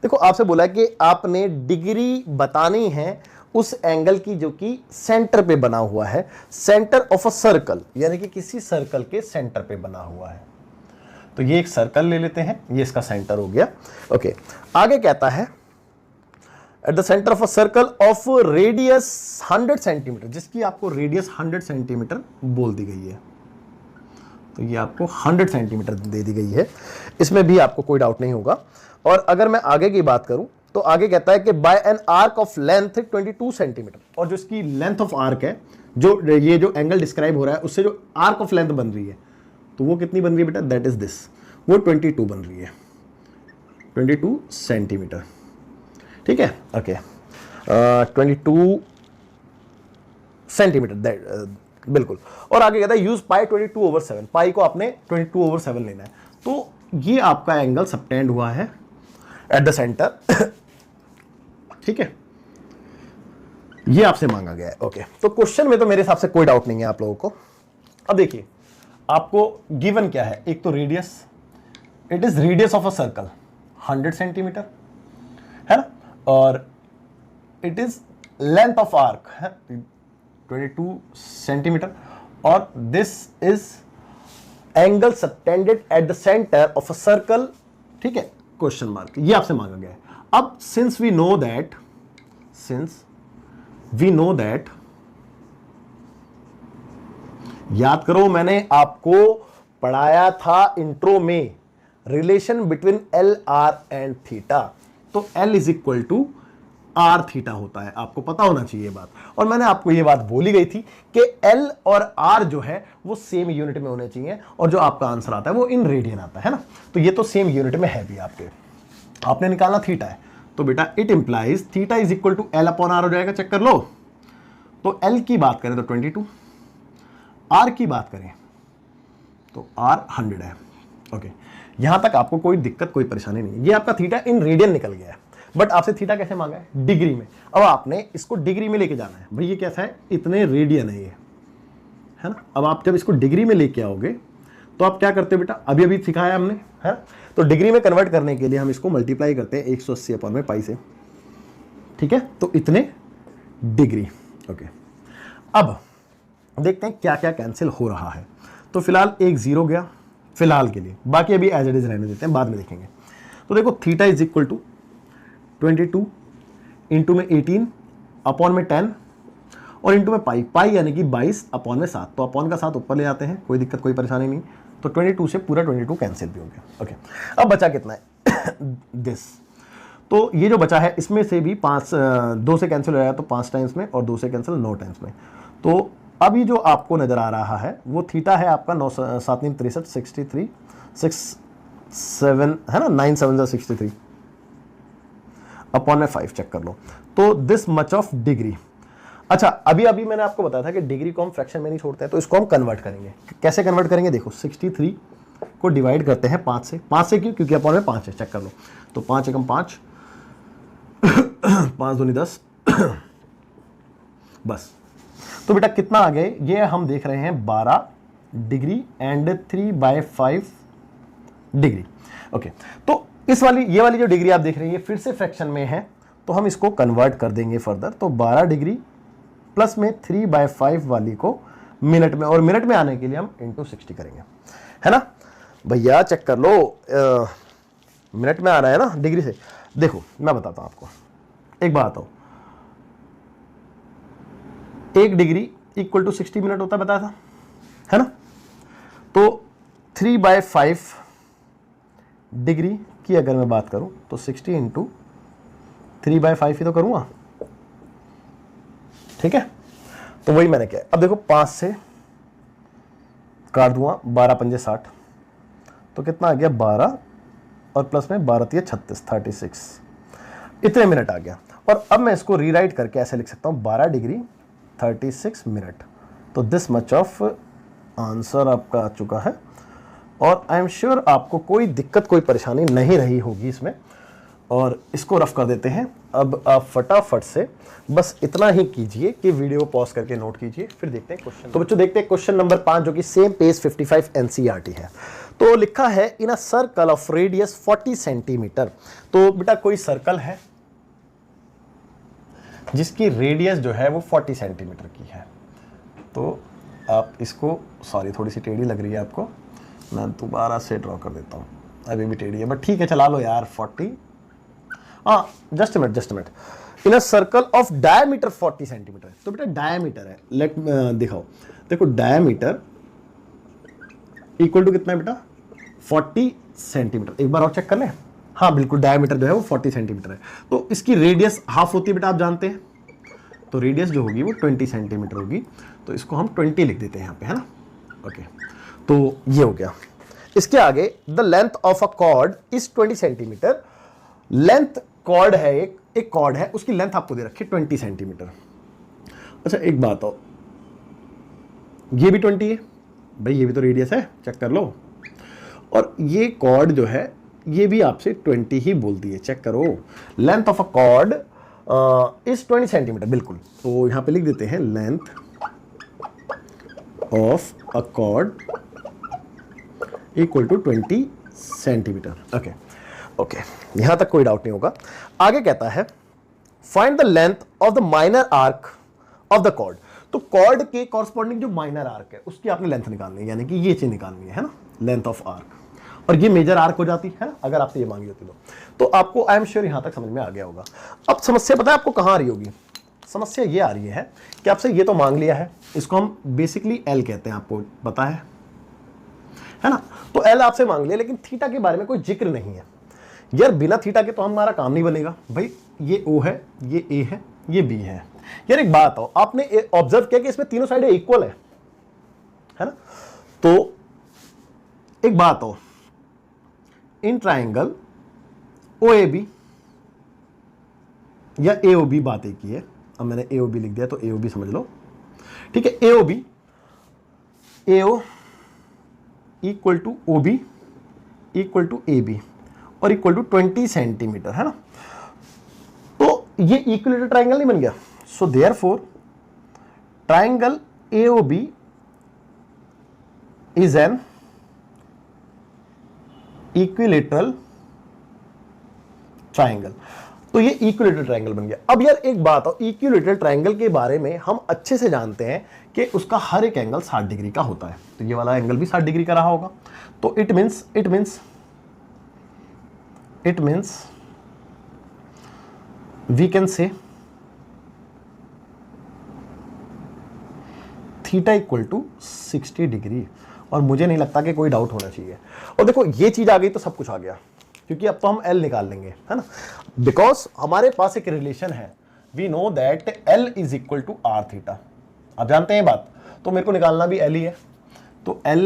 देखो आपसे बोला है कि आपने डिग्री बतानी है उस एंगल की जो कि सेंटर पे बना हुआ है, सेंटर ऑफ अ सर्कल, यानी कि किसी सर्कल के सेंटर पे बना हुआ है। तो ये एक सर्कल ले लेते हैं, ये इसका सेंटर हो गया। ओके, आगे कहता है at the centre of a circle of radius 100 centimetre, जिसकी आपको रेडियस 100 सेंटीमीटर बोल दी गई है। तो ये आपको 100 सेंटीमीटर दे दी गई है, इसमें भी आपको कोई डाउट नहीं होगा। और अगर मैं आगे की बात करूं तो आगे कहता है कि by an arc of length 22 centimetre, और जो इसकी लेंथ ऑफ आर्क है, जो ये जो एंगल डिस्क्राइब हो रहा है उससे जो आर्क ऑफ लेंथ बन रही है, तो वो कितनी बन रही है बेटा, दैट इज दिस, वो 22 बन रही है, 22 सेंटीमीटर। ठीक है, ओके, 22 सेंटीमीटर, बिल्कुल। और आगे कहता है यूज पाई 22/7, पाई को आपने 22/7 लेना है। तो ये आपका एंगल सबटेंड हुआ है एट द सेंटर। ठीक है, ये आपसे मांगा गया है। ओके, तो क्वेश्चन में तो मेरे हिसाब से कोई डाउट नहीं है आप लोगों को। अब देखिए आपको गिवन क्या है, एक तो radius, it is radius of a circle 100 centimetre, है ना, और it is length of arc है 22 सेंटीमीटर, और this is angle subtended at the centre of a circle. ठीक है, क्वेश्चन मार्क, ये आपसे मांगा गया है। अब सिंस वी नो दैट याद करो, मैंने आपको पढ़ाया था इंट्रो में relation between L R and theta. तो L is equal to R theta होता है, आपको पता होना चाहिए बात। और मैंने आपको ये बात बोली गई थी कि एल और आर जो है वो सेम यूनिट में होने चाहिए, और जो आपका आंसर आता है वो इन रेडियन आता है ना। तो ये तो सेम यूनिट में है भी आपके। आपने निकालना थीटा है, तो बेटा it implies theta is equal to L upon R हो जाएगा। चेक कर लो। तो एल की बात करें तो 22, आर की बात करें तो आर 100 है। ओके, यहां तक आपको कोई दिक्कत कोई परेशानी नहीं है। ये आपका थीटा इन रेडियन निकल गया है, बट आपसे थीटा कैसे मांगा है? डिग्री में। अब आपने इसको डिग्री में लेके जाना है। भाई ये कैसा है? इतने रेडियन है ये, है ना। अब आप जब इसको डिग्री में लेके आओगे तो आप क्या करते हो बेटा? अभी अभी सिखाया हमने, है। तो डिग्री में कन्वर्ट करने के लिए हम इसको मल्टीप्लाई करते हैं 180 अपॉन में पाई से, ठीक है। तो इतने डिग्री। ओके, अब देखते हैं क्या क्या कैंसिल हो रहा है। तो फिलहाल एक 0 गया फिलहाल के लिए, बाकी अभी एज इट इज रहने देते हैं, बाद में देखेंगे। तो देखो theta is equal to 22 into में 18 अपॉन में 10 और इंटू में पाई, पाई यानी कि 22 अपॉन में 7। तो अपॉन का 7 ऊपर ले आते हैं, कोई दिक्कत कोई परेशानी नहीं। तो 22 से पूरा 22 कैंसिल भी हो गया। ओके, अब बचा कितना है? दिस। तो ये जो बचा है इसमें से भी 2 से कैंसिल हो जाएगा तो 5 टाइम्स में, और 2 से कैंसिल 9 टाइम्स में। तो अभी जो आपको नजर आ रहा है वो थीटा है आपका 9 7 3 63 63 6 7 है ना, 9 7 63 अपॉन में 5। चेक कर लो। तो दिस मच ऑफ डिग्री। अच्छा, अभी अभी मैंने आपको बताया था कि डिग्री को हम फ्रैक्शन में नहीं छोड़ते हैं, तो इसको हम कन्वर्ट करेंगे। कैसे कन्वर्ट करेंगे? देखो 63 को डिवाइड करते हैं 5 से। 5 से क्यों? क्योंकि अपॉन में 5 है। चेक कर लो। तो 5 एकम 5 5 दूनी 10 बस। तो बेटा कितना आ गए? ये हम देख रहे हैं 12 डिग्री एंड 3/5 डिग्री। ओके, तो इस वाली ये वाली जो डिग्री आप देख रहे हैं ये फिर से फ्रैक्शन में है, तो हम इसको कन्वर्ट कर देंगे फर्दर। तो 12 डिग्री प्लस में 3/5 वाली को मिनट में, और मिनट में आने के लिए हम इंटू 60 करेंगे, है ना भैया। चेक कर लो, मिनट में आ रहा है ना डिग्री से। देखो मैं बताता हूं आपको, एक बात बताओ, 1 डिग्री इक्वल टू 60 मिनट होता है, बताया था, है ना। तो 3/5 डिग्री की अगर मैं बात करूं तो 60 इंटू 3/5 ही तो करूंगा, ठीक है। तो वही मैंने किया। अब देखो 5 से काट दूंगा, 12 पंजे 60, तो कितना आ गया? 12 और प्लस में 12 3 36 36, इतने मिनट आ गया। और अब मैं इसको रीराइट करके ऐसे लिख सकता हूं 12 डिग्री 36 मिनट। तो दिस मच ऑफ आंसर आपका आ चुका है, और आई एम श्योर आपको कोई दिक्कत कोई परेशानी नहीं रही होगी इसमें। और इसको रफ कर देते हैं। अब आप फटाफट से बस इतना ही कीजिए कि वीडियो पॉज करके नोट कीजिए, फिर देखते हैं क्वेश्चन। तो बच्चों देखते हैं क्वेश्चन नंबर 5, जो कि सेम पेज 55 एनसीईआरटी है। तो लिखा है in a circle of radius 40 centimetre. तो बेटा कोई सर्कल है जिसकी रेडियस जो है वो 40 सेंटीमीटर की है। तो आप इसको, सॉरी थोड़ी सी टेढ़ी लग रही है आपको, मैं दोबारा से ड्रॉ कर देता हूँ। अभी भी टेढ़ी है बट ठीक है, चला लो यार। 40, हाँ just minute. In a circle of diameter 40 centimetre. तो बेटा डायमीटर है, लेट दिखाओ। देखो डायमीटर इक्वल टू कितना है बेटा? 40 सेंटीमीटर। एक बार और चेक कर लें। हाँ बिल्कुल, डायमीटर जो है वो 40 सेंटीमीटर है। तो इसकी रेडियस हाफ होती है बेटा, आप जानते हैं। तो रेडियस जो होगी वो 20 सेंटीमीटर होगी। तो इसको हम 20 लिख देते हैं यहाँ पे, है ना। ओके, तो ये हो गया। इसके आगे the length of a chord is 20 centimetre. Length chord है, एक कॉर्ड है, उसकी लेंथ आपको दे रखी है 20 सेंटीमीटर। अच्छा एक बात हो, ये भी 20 है भाई, ये भी तो रेडियस है, चेक कर लो। और ये कॉर्ड जो है ये भी आपसे 20 ही बोलती है, चेक करो। Length of a chord is 20 centimetre, बिल्कुल। तो यहां पे लिख देते हैं length of a chord equal to 20 centimetre. Okay, यहां तक कोई डाउट नहीं होगा। आगे कहता है find the length of the minor arc of the chord. तो कॉर्ड के कॉरस्पॉन्डिंग जो माइनर आर्क है उसकी आपने लेंथ निकालनी है, यानी कि ये चीज निकालनी है ना, लेंथ ऑफ आर्क। और ये मेजर आर्क हो जाती है ना, अगर आपसे ये मांगी होती तो आपको आई एम श्योर यहां तक समझ में आ गया होगा। अब समस्या पता है आपको कहां आ रही होगी? समस्या ये आ रही है कि आपसे ये तो मांग लिया है, इसको हम बेसिकली एल कहते हैं, आपको पता है ना। तो एल आपसे मांग लिया, लेकिन थीटा के बारे में कोई जिक्र नहीं है यार। बिना थीटा के तो हमारा काम नहीं बनेगा भाई। ये ओ है, ये ए है, ये बी है। यार एक बात हो, आपने ऑब्जर्व किया कि इसमें तीनों साइडें इक्वल है ना। तो एक बात हो, in triangle O A B या ए ओ बी, बात एक ही है। अब मैंने ए ओ बी लिख दिया तो ए ओ बी समझ लो, ठीक है। A O B, A O equal to O B equal to A B और इक्वल टू 20 सेंटीमीटर, है ना। तो ये इक्विलेटरल ट्राइंगल नहीं बन गया। So therefore triangle A O B is an equilateral triangle. तो ये इक्विलेटरल ट्राइंगल बन गया। अब यार एक बात हो, इक्विलेटरल ट्राइंगल के बारे में हम अच्छे से जानते हैं कि उसका हर एक एंगल 60 डिग्री का होता है। तो ये वाला एंगल भी 60 डिग्री का रहा होगा। तो it means we can say theta equal to 60 degree. और मुझे नहीं लगता कि कोई डाउट होना चाहिए। और देखो ये चीज आ गई तो सब कुछ आ गया, क्योंकि अब तो हम L निकाल लेंगे, है ना। बिकॉज हमारे पास एक रिलेशन है, we know that L is equal to R theta. आप जानते हैं बात, तो मेरे को निकालना भी L ही है। तो L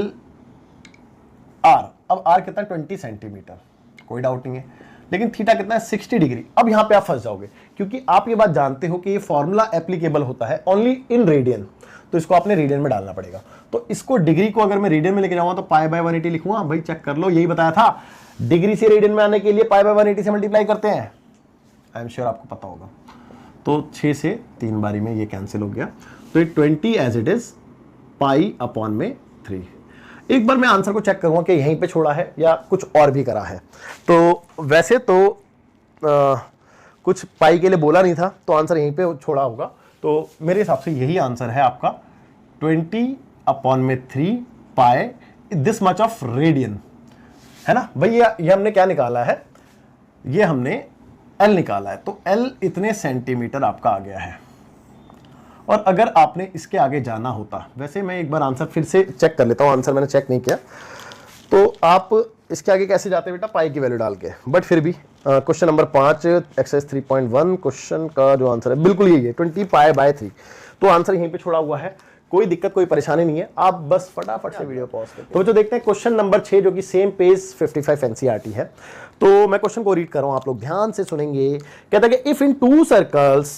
R, अब R कितना है 20 सेंटीमीटर, कोई डाउट नहीं है। लेकिन थीटा कितना है 60 डिग्री। अब यहां पे आप फंस जाओगे, क्योंकि आप ये बात जानते हो कि ये फॉर्मूला एप्लीकेबल होता है ओनली इन रेडियन। तो इसको आपने रेडियन में डालना पड़ेगा। तो इसको डिग्री को अगर मैं रेडियन में लेके जाऊंगा तो पाई बाय 180 लिखूंगा। भाई चेक कर लो, यही बताया था, डिग्री से रेडियन में आने के लिए पाई बाय 180 से मल्टीप्लाई करते हैं। आई एम श्योर आपको पता होगा। तो 6 से 3 बारी में ये कैंसिल हो गया। तो ये 20 as it is pi upon में 3। एक बार मैं आंसर को चेक करूंगा कि यहीं पे छोड़ा है या कुछ और भी करा है। तो वैसे तो कुछ पाई के लिए बोला नहीं था, तो आंसर यहीं पे छोड़ा होगा। तो मेरे हिसाब से यही आंसर है आपका, 20 अपॉन में 3 पाई दिस मच ऑफ रेडियन, है ना भाई। ये हमने क्या निकाला है, ये हमने L निकाला है। तो L इतने सेंटीमीटर आपका आ गया है। और अगर आपने इसके आगे जाना होता, वैसे मैं एक बार आंसर फिर से चेक कर लेता हूं, आंसर मैंने चेक नहीं किया। तो आप इसके आगे कैसे जाते बेटा, पाई की वैल्यू डाल के। बट फिर भी क्वेश्चन नंबर 5 एक्सरसाइज 3.1 क्वेश्चन का जो आंसर है बिल्कुल यही है, 20 पाई बाय 3। तो आंसर यहीं पे छोड़ा हुआ है, कोई दिक्कत कोई परेशानी नहीं है। आप बस फटाफट से वीडियो पॉज करते हैं। तो जो देखते हैं क्वेश्चन नंबर 6, जो कि सेम पेज 55 एनसीईआरटी है। तो मैं क्वेश्चन को रीड कर रहा हूं, आप लोग ध्यान से सुनेंगे। कहता है कि if in 2 circles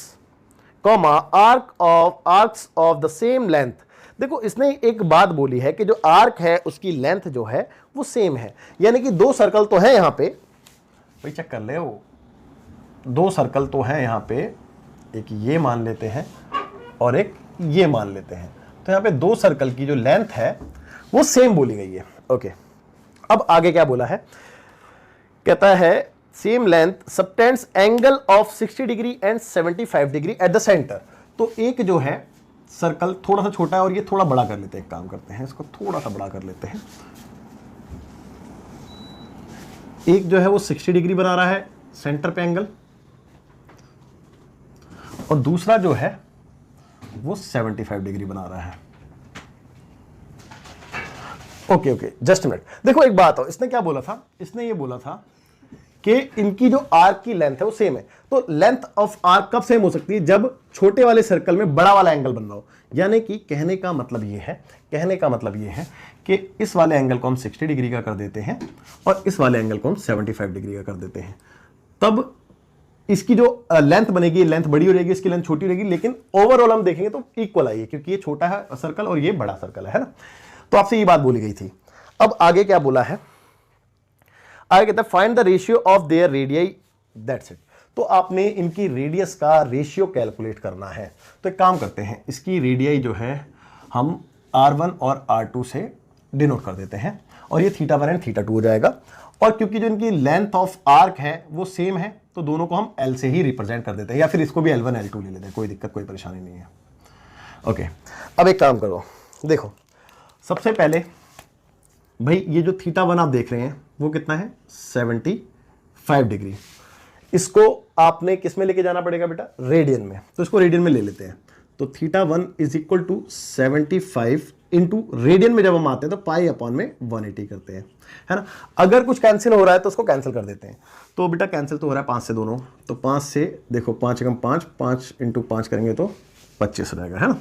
comma arcs of the same length. देखो इसने एक बात बोली है कि जो आर्क है उसकी लेंथ जो है वो सेम है, यानी कि 2 सर्कल तो है यहां पे। भाई चेक कर ले, वो 2 सर्कल तो है यहां पे, एक ये मान लेते हैं और एक ये मान लेते हैं। तो यहां पे 2 सर्कल की जो लेंथ है वो सेम बोली गई है। ओके, अब आगे क्या बोला है, कहता है same length subtends angle of 60 degree and 75 degree at the centre. तो एक जो है सर्कल थोड़ा सा छोटा है और ये थोड़ा बड़ा कर लेते हैं। एक काम करते हैं, इसको थोड़ा सा बड़ा कर लेते हैं। एक जो है वो 60 डिग्री बना रहा है सेंटर पे एंगल, और दूसरा जो है वो 75 डिग्री बना रहा है। Okay, just minute. देखो एक बात हो, इसने क्या बोला था, इसने ये बोला था कि इनकी जो आर्क की लेंथ है वो सेम है। तो लेंथ ऑफ आर्क कब सेम हो सकती है, जब छोटे वाले सर्कल में बड़ा वाला एंगल बन रहा हो। यानी कि कहने का मतलब ये है कि इस वाले एंगल को हम 60 डिग्री का कर देते हैं और इस वाले एंगल को हम 75 डिग्री का कर देते हैं। तब इसकी जो लेंथ बनेगी, लेंथ बड़ी हो जाएगी, इसकी लेंथ छोटी रहेगी, लेकिन ओवरऑल हम देखेंगे तो इक्वल आएगी, क्योंकि ये छोटा है सर्कल और ये बड़ा सर्कल है ना। तो आपसे ये बात बोली गई थी। अब आगे क्या बोला है, आगे कहता है find the ratio of their radii, that's it. तो आपने इनकी रेडियस का रेशियो कैलकुलेट करना है। तो एक काम करते हैं, इसकी रेडियाई जो है हम R1 और R2 से डिनोट कर देते हैं, और ये θ1 एंड θ2 हो जाएगा। और क्योंकि जो इनकी लेंथ ऑफ आर्क है वो सेम है, तो दोनों को हम L से ही रिप्रेजेंट कर देते हैं, या फिर इसको भी L1 L2 ले लेते हैं, कोई दिक्कत कोई परेशानी नहीं है। ओके, अब एक काम करो, देखो सबसे पहले भाई ये जो θ1 आप देख रहे हैं वो कितना है 75 डिग्री। इसको आपने किस में लेके जाना पड़ेगा बेटा, रेडियन में। तो इसको रेडियन में ले लेते हैं। तो theta 1 is equal to 75 into radian में जब हम आते हैं तो पाई अपॉन में 180 करते हैं, है ना। अगर कुछ कैंसिल हो रहा है तो उसको कैंसिल कर देते हैं। तो बेटा कैंसिल तो हो रहा है 5 से दोनों, तो 5 से देखो 5 एकम 5, 5 इंटू 5 करेंगे तो 25 रहेगा, है ना।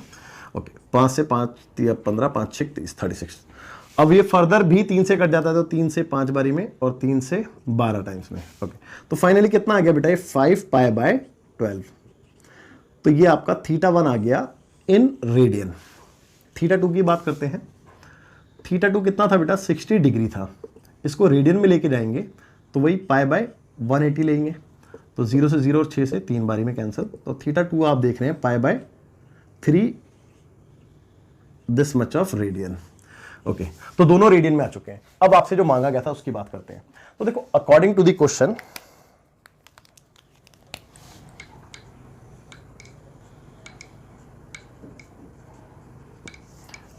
ओके, 5 से 5 15, 5 6 30, 36। अब ये फर्दर भी 3 से कट जाता है तो 3 से 5 बारी में और 3 से 12 टाइम्स में। ओके, तो फाइनली कितना आ गया बेटा, ये 5 पाई बाय 12। तो ये आपका थीटा 1 आ गया इन रेडियन। थीटा 2 की बात करते हैं। थीटा 2 कितना था बेटा, 60 डिग्री था। इसको रेडियन में लेके जाएंगे तो वही पाई बाय 180 लेंगे, तो 0 से 0 और 6 से 3 बारी में कैंसिल। तो थीटा 2 आप देख रहे हैं pi by 3 this much of radian. Okay, तो दोनों रेडियन में आ चुके हैं। अब आपसे जो मांगा गया था उसकी बात करते हैं। तो देखो अकॉर्डिंग टू द क्वेश्चन,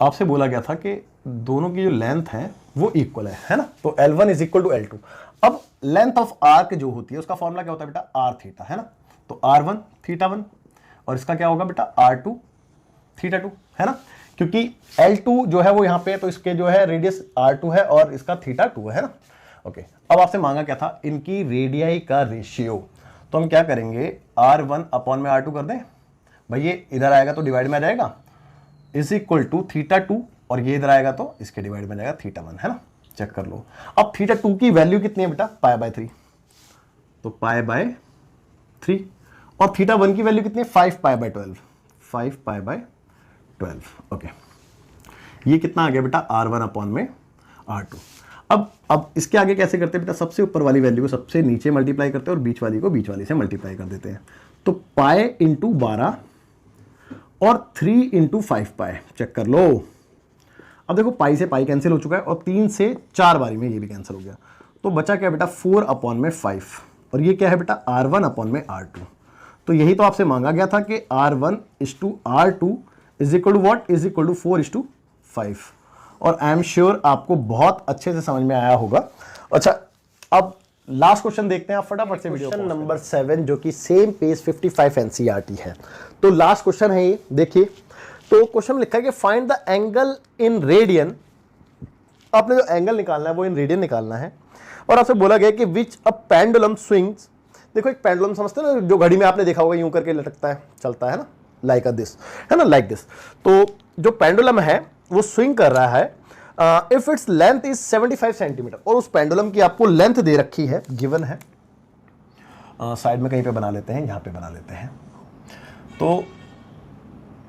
आपसे बोला गया था कि दोनों की जो लेंथ है वो इक्वल है ना। तो L1 is equal to L2। अब लेंथ ऑफ आर्क जो होती है उसका फॉर्मूला क्या होता है बेटा, आर थीटा, है ना। तो R1 थीटा 1 और इसका क्या होगा बेटा R2 थीटा 2, है ना। क्योंकि L2 जो है वो यहां पे, तो इसके जो है रेडियस R2 है और इसका थीटा 2 है ना। ओके, अब आपसे मांगा क्या था, इनकी रेडियाई का रेशियो। तो हम क्या करेंगे, R1 अपॉन में R2 कर दें भाई, ये इधर आएगा तो डिवाइड में आ जाएगा, इज इक्वल टू थीटा 2 और ये इधर आएगा तो इसके डिवाइड में जाएगा थीटा 1, है ना। चेक कर लो। अब थीटा 2 की वैल्यू कितनी है बेटा, पाई बाय 3, तो पाई बाय 3। और थीटा 1 की वैल्यू कितनी है, 5 pi bye 12, 5 pi bye 12। Okay, ये कितना आ गया बेटा, R1 अपॉन में R2। अब इसके आगे कैसे करते हैं बेटा, सबसे ऊपर वाली वैल्यू को सबसे नीचे मल्टीप्लाई करते हैं और बीच वाली को बीच वाली से मल्टीप्लाई कर देते हैं। तो पाई इंटू 12 और 3 इंटू 5 पाई। चेक कर लो। अब देखो पाई से पाई कैंसिल हो चुका है और 3 से 4 बारी में ये भी कैंसिल हो गया। तो बचा क्या बेटा, 4 अपॉन में 5 और ये क्या है बेटा, R1 अपॉन में R2। तो यही तो आपसे मांगा गया था कि R1 is to R2 is equal to what, is equal to 4 is to 5। और आई एम श्योर आपको बहुत अच्छे से समझ में आया होगा। अच्छा, अब लास्ट क्वेश्चन देखते हैं आप फटाफट से। क्वेश्चन नंबर 7 जो कि सेम पेज 55 एनसीईआरटी है। तो लास्ट क्वेश्चन है ये, देखिए। तो क्वेश्चन में लिखा है कि find the angle in radian. आपने जो एंगल निकालना है वो इन रेडियन निकालना है और आपसे बोला गया कि विच अ पेंडुलम स्विंग्स। देखो एक पेंडुलम समझते हैं ना, जो घड़ी में आपने देखा होगा यूं करके लटकता है, चलता है ना, लाइक अ दिस, है ना, लाइक दिस। तो जो पेंडुलम है वो स्विंग कर रहा है if its length is 75 centimetre और उस पेंडुलम की आपको लेंथ दे रखी है, गिवन है। साइड में कहीं पे बना लेते हैं, यहां पे बना लेते हैं। तो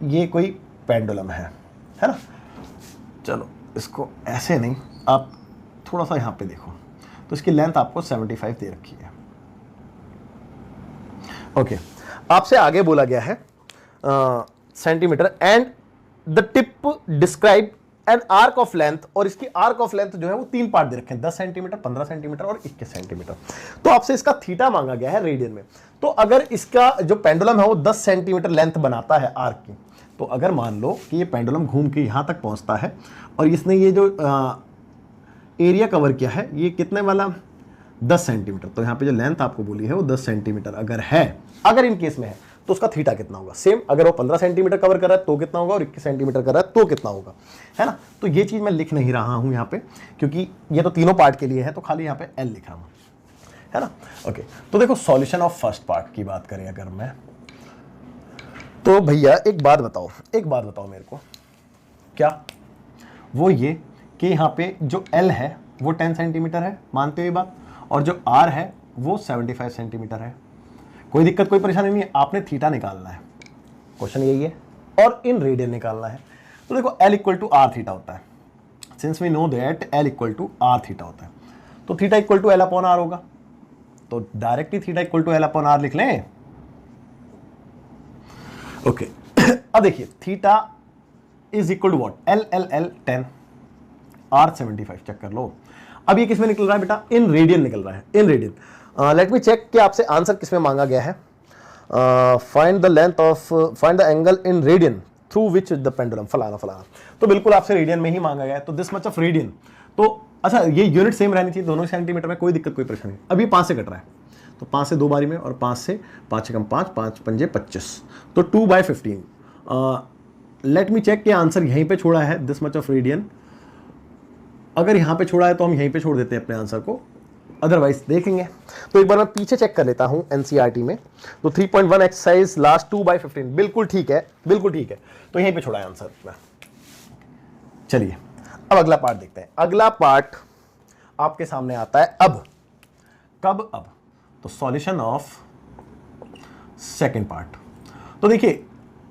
ये कोई पेंडुलम है ना। चलो इसको ऐसे नहीं, आप थोड़ा सा यहां पे देखो, तो इसकी लेंथ आपको 75 दे रखी है। ओके, आपसे आगे बोला गया है centimetre and the tip describe N arc of length, और इसकी आर्क ऑफ लेंथ जो है वो 3 पार्ट दे रखे हैं, 10 सेंटीमीटर, 15 सेंटीमीटर और 21 सेंटीमीटर। तो आपसे इसका थीटा मांगा गया है रेडियन में। तो अगर इसका जो पेंडुलम है वो 10 सेंटीमीटर लेंथ बनाता है आर्क की, तो अगर मान लो कि ये पेंडुलम घूम के यहां तक पहुंचता है और इसने ये जो एरिया कवर किया है ये कितने वाला, 10 सेंटीमीटर। तो यहां पे जो लेंथ आपको बोली है वो 10 सेंटीमीटर अगर है, अगर इन केस में है, तो उसका थीटा कितना होगा। सेम अगर वो 15 सेंटीमीटर कवर कर रहा है तो कितना होगा, और 21 सेंटीमीटर कर रहा है तो कितना होगा, है ना। तो ये चीज मैं लिख नहीं रहा हूं यहां पे, क्योंकि ये तो तीनों पार्ट के लिए है, तो खाली यहां पे एल लिख रहा हूं, है ना। ओके, तो देखो सॉल्यूशन ऑफ फर्स्ट पार्ट की बात करें अगर मैं, तो भैया एक बात बताओ मेरे को, क्या वो ये कि यहां पे जो एल है वो 10 सेंटीमीटर है, मानते हो ये बात, और जो आर है वो 75 सेंटीमीटर है। कोई दिक्कत, कोई परेशानी नहीं है। आपने थीटा निकालना है, क्वेश्चन यही है, और इन रेडियन निकालना है। तो देखो L equal to R theta होता है, since we know that L equal to R theta होता है, तो theta equal to L upon R होगा। तो directly theta equal to L upon R लिख लें। ओके, अब देखिए theta is equal to what, L 10, R 75। Check कर लो। अब ये किसमें निकल रहा है बेटा, इन रेडियन निकल रहा है, in radian. Let me check कि आपसे आंसर किसमें मांगा गया है। Find the length of, find the angle in radian through which the pendulum, फलाना फलाना। तो बिल्कुल आपसे रेडियन में ही मांगा गया है, तो दिस मच ऑफ रेडियन। तो अच्छा, ये यूनिट सेम रहनी चाहिए दोनों सेंटीमीटर में, कोई दिक्कत कोई परेशानी। अभी 5 से कट रहा है, तो 5 से 2 बारी में, और 5 से 5 एकम 5, 5 पंजे 25, तो 2/15। लेट मी चेक कि आंसर यहीं पे छोड़ा है, दिस मच ऑफ रेडियन। अगर यहां पे छोड़ा है तो हम यहीं पे छोड़ देते हैं अपने आंसर को, अदरवाइज देखेंगे। तो एक बार मैं पीछे चेक कर लेता हूं एनसीईआरटी में। तो 3.1 एक्सरसाइज लास्ट 2/15 बिल्कुल ठीक है, बिल्कुल ठीक है। तो यहीं पे छोड़ा है आंसर में। चलिए अब अगला पार्ट देखते हैं। अगला पार्ट आपके सामने आता है अब। कब? अब। तो सॉल्यूशन ऑफ सेकेंड पार्ट। तो देखिए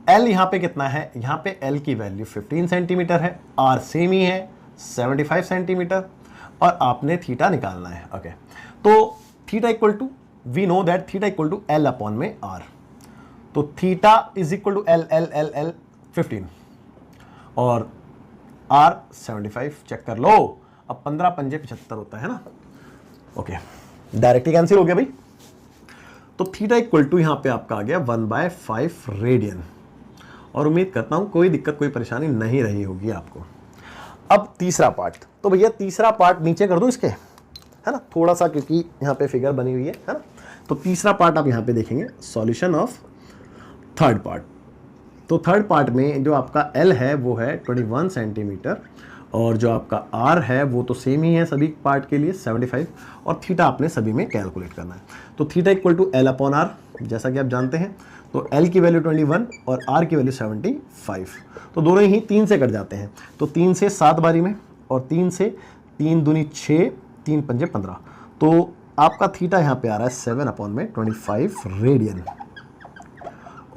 L यहां पे कितना है, यहां पे L की वैल्यू 15 सेंटीमीटर है, R सेम ही है 75 सेंटीमीटर, और आपने थीटा निकालना है। ओके, तो theta equal to, we know that theta equal to L upon में R। तो theta is equal to L 15 और R 75। चेक कर लो, अब 15 पंजे 75 होता है ना। ओके, डायरेक्टली कैंसिल हो गया भाई। तो थीटा इक्वल टू यहां पे आपका आ गया 1/5 रेडियन, और उम्मीद करता हूं कोई दिक्कत कोई परेशानी नहीं रही होगी आपको। अब तीसरा पार्ट, तो भैया तीसरा पार्ट नीचे कर दूं इसके, है ना, थोड़ा सा, क्योंकि यहां पे फिगर बनी हुई है ना। तो तीसरा पार्ट आप यहां पे देखेंगे, सॉल्यूशन ऑफ थर्ड पार्ट। तो थर्ड पार्ट में जो आपका L है वो है 21 सेंटीमीटर, और जो आपका R है वो तो सेम ही है सभी पार्ट के लिए 75, और थीटा आपने सभी में कैलकुलेट करना है। तो theta equal to L upon R, जैसा कि आप जानते हैं। तो L की वैल्यू 21 और R की वैल्यू 75, तो दोनों ही 3 से कट जाते हैं। तो 3 से 7 बारी में, और 3 से 3 दूनी 6, 3 पंजे 15। तो आपका थीटा यहाँ पे आ रहा है 7 अपॉन में 25 रेडियन।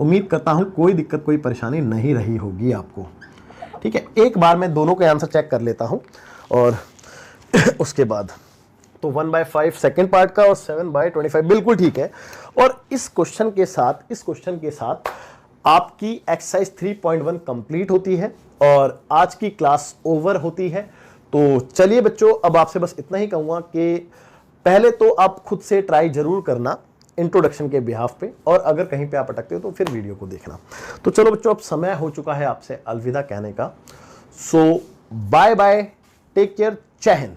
उम्मीद करता हूँ कोई दिक्कत कोई परेशानी नहीं रही होगी आपको। ठीक है, एक बार मैं दोनों के आंसर चेक कर लेता हूँ, और उसके बाद तो 1/5 सेकेंड पार्ट का और 7/25 बिल्कुल ठीक है। और इस क्वेश्चन के साथ आपकी एक्सरसाइज 3.1 कंप्लीट होती है और आज की क्लास ओवर होती है। तो चलिए बच्चों, अब आपसे बस इतना ही कहूँगा कि पहले तो आप खुद से ट्राई जरूर करना इंट्रोडक्शन के बिहाफ पे, और अगर कहीं पे आप अटकते हो तो फिर वीडियो को देखना। तो चलो बच्चों, अब समय हो चुका है आपसे अलविदा कहने का। सो बाय बाय, टेक केयर, जय हिंद।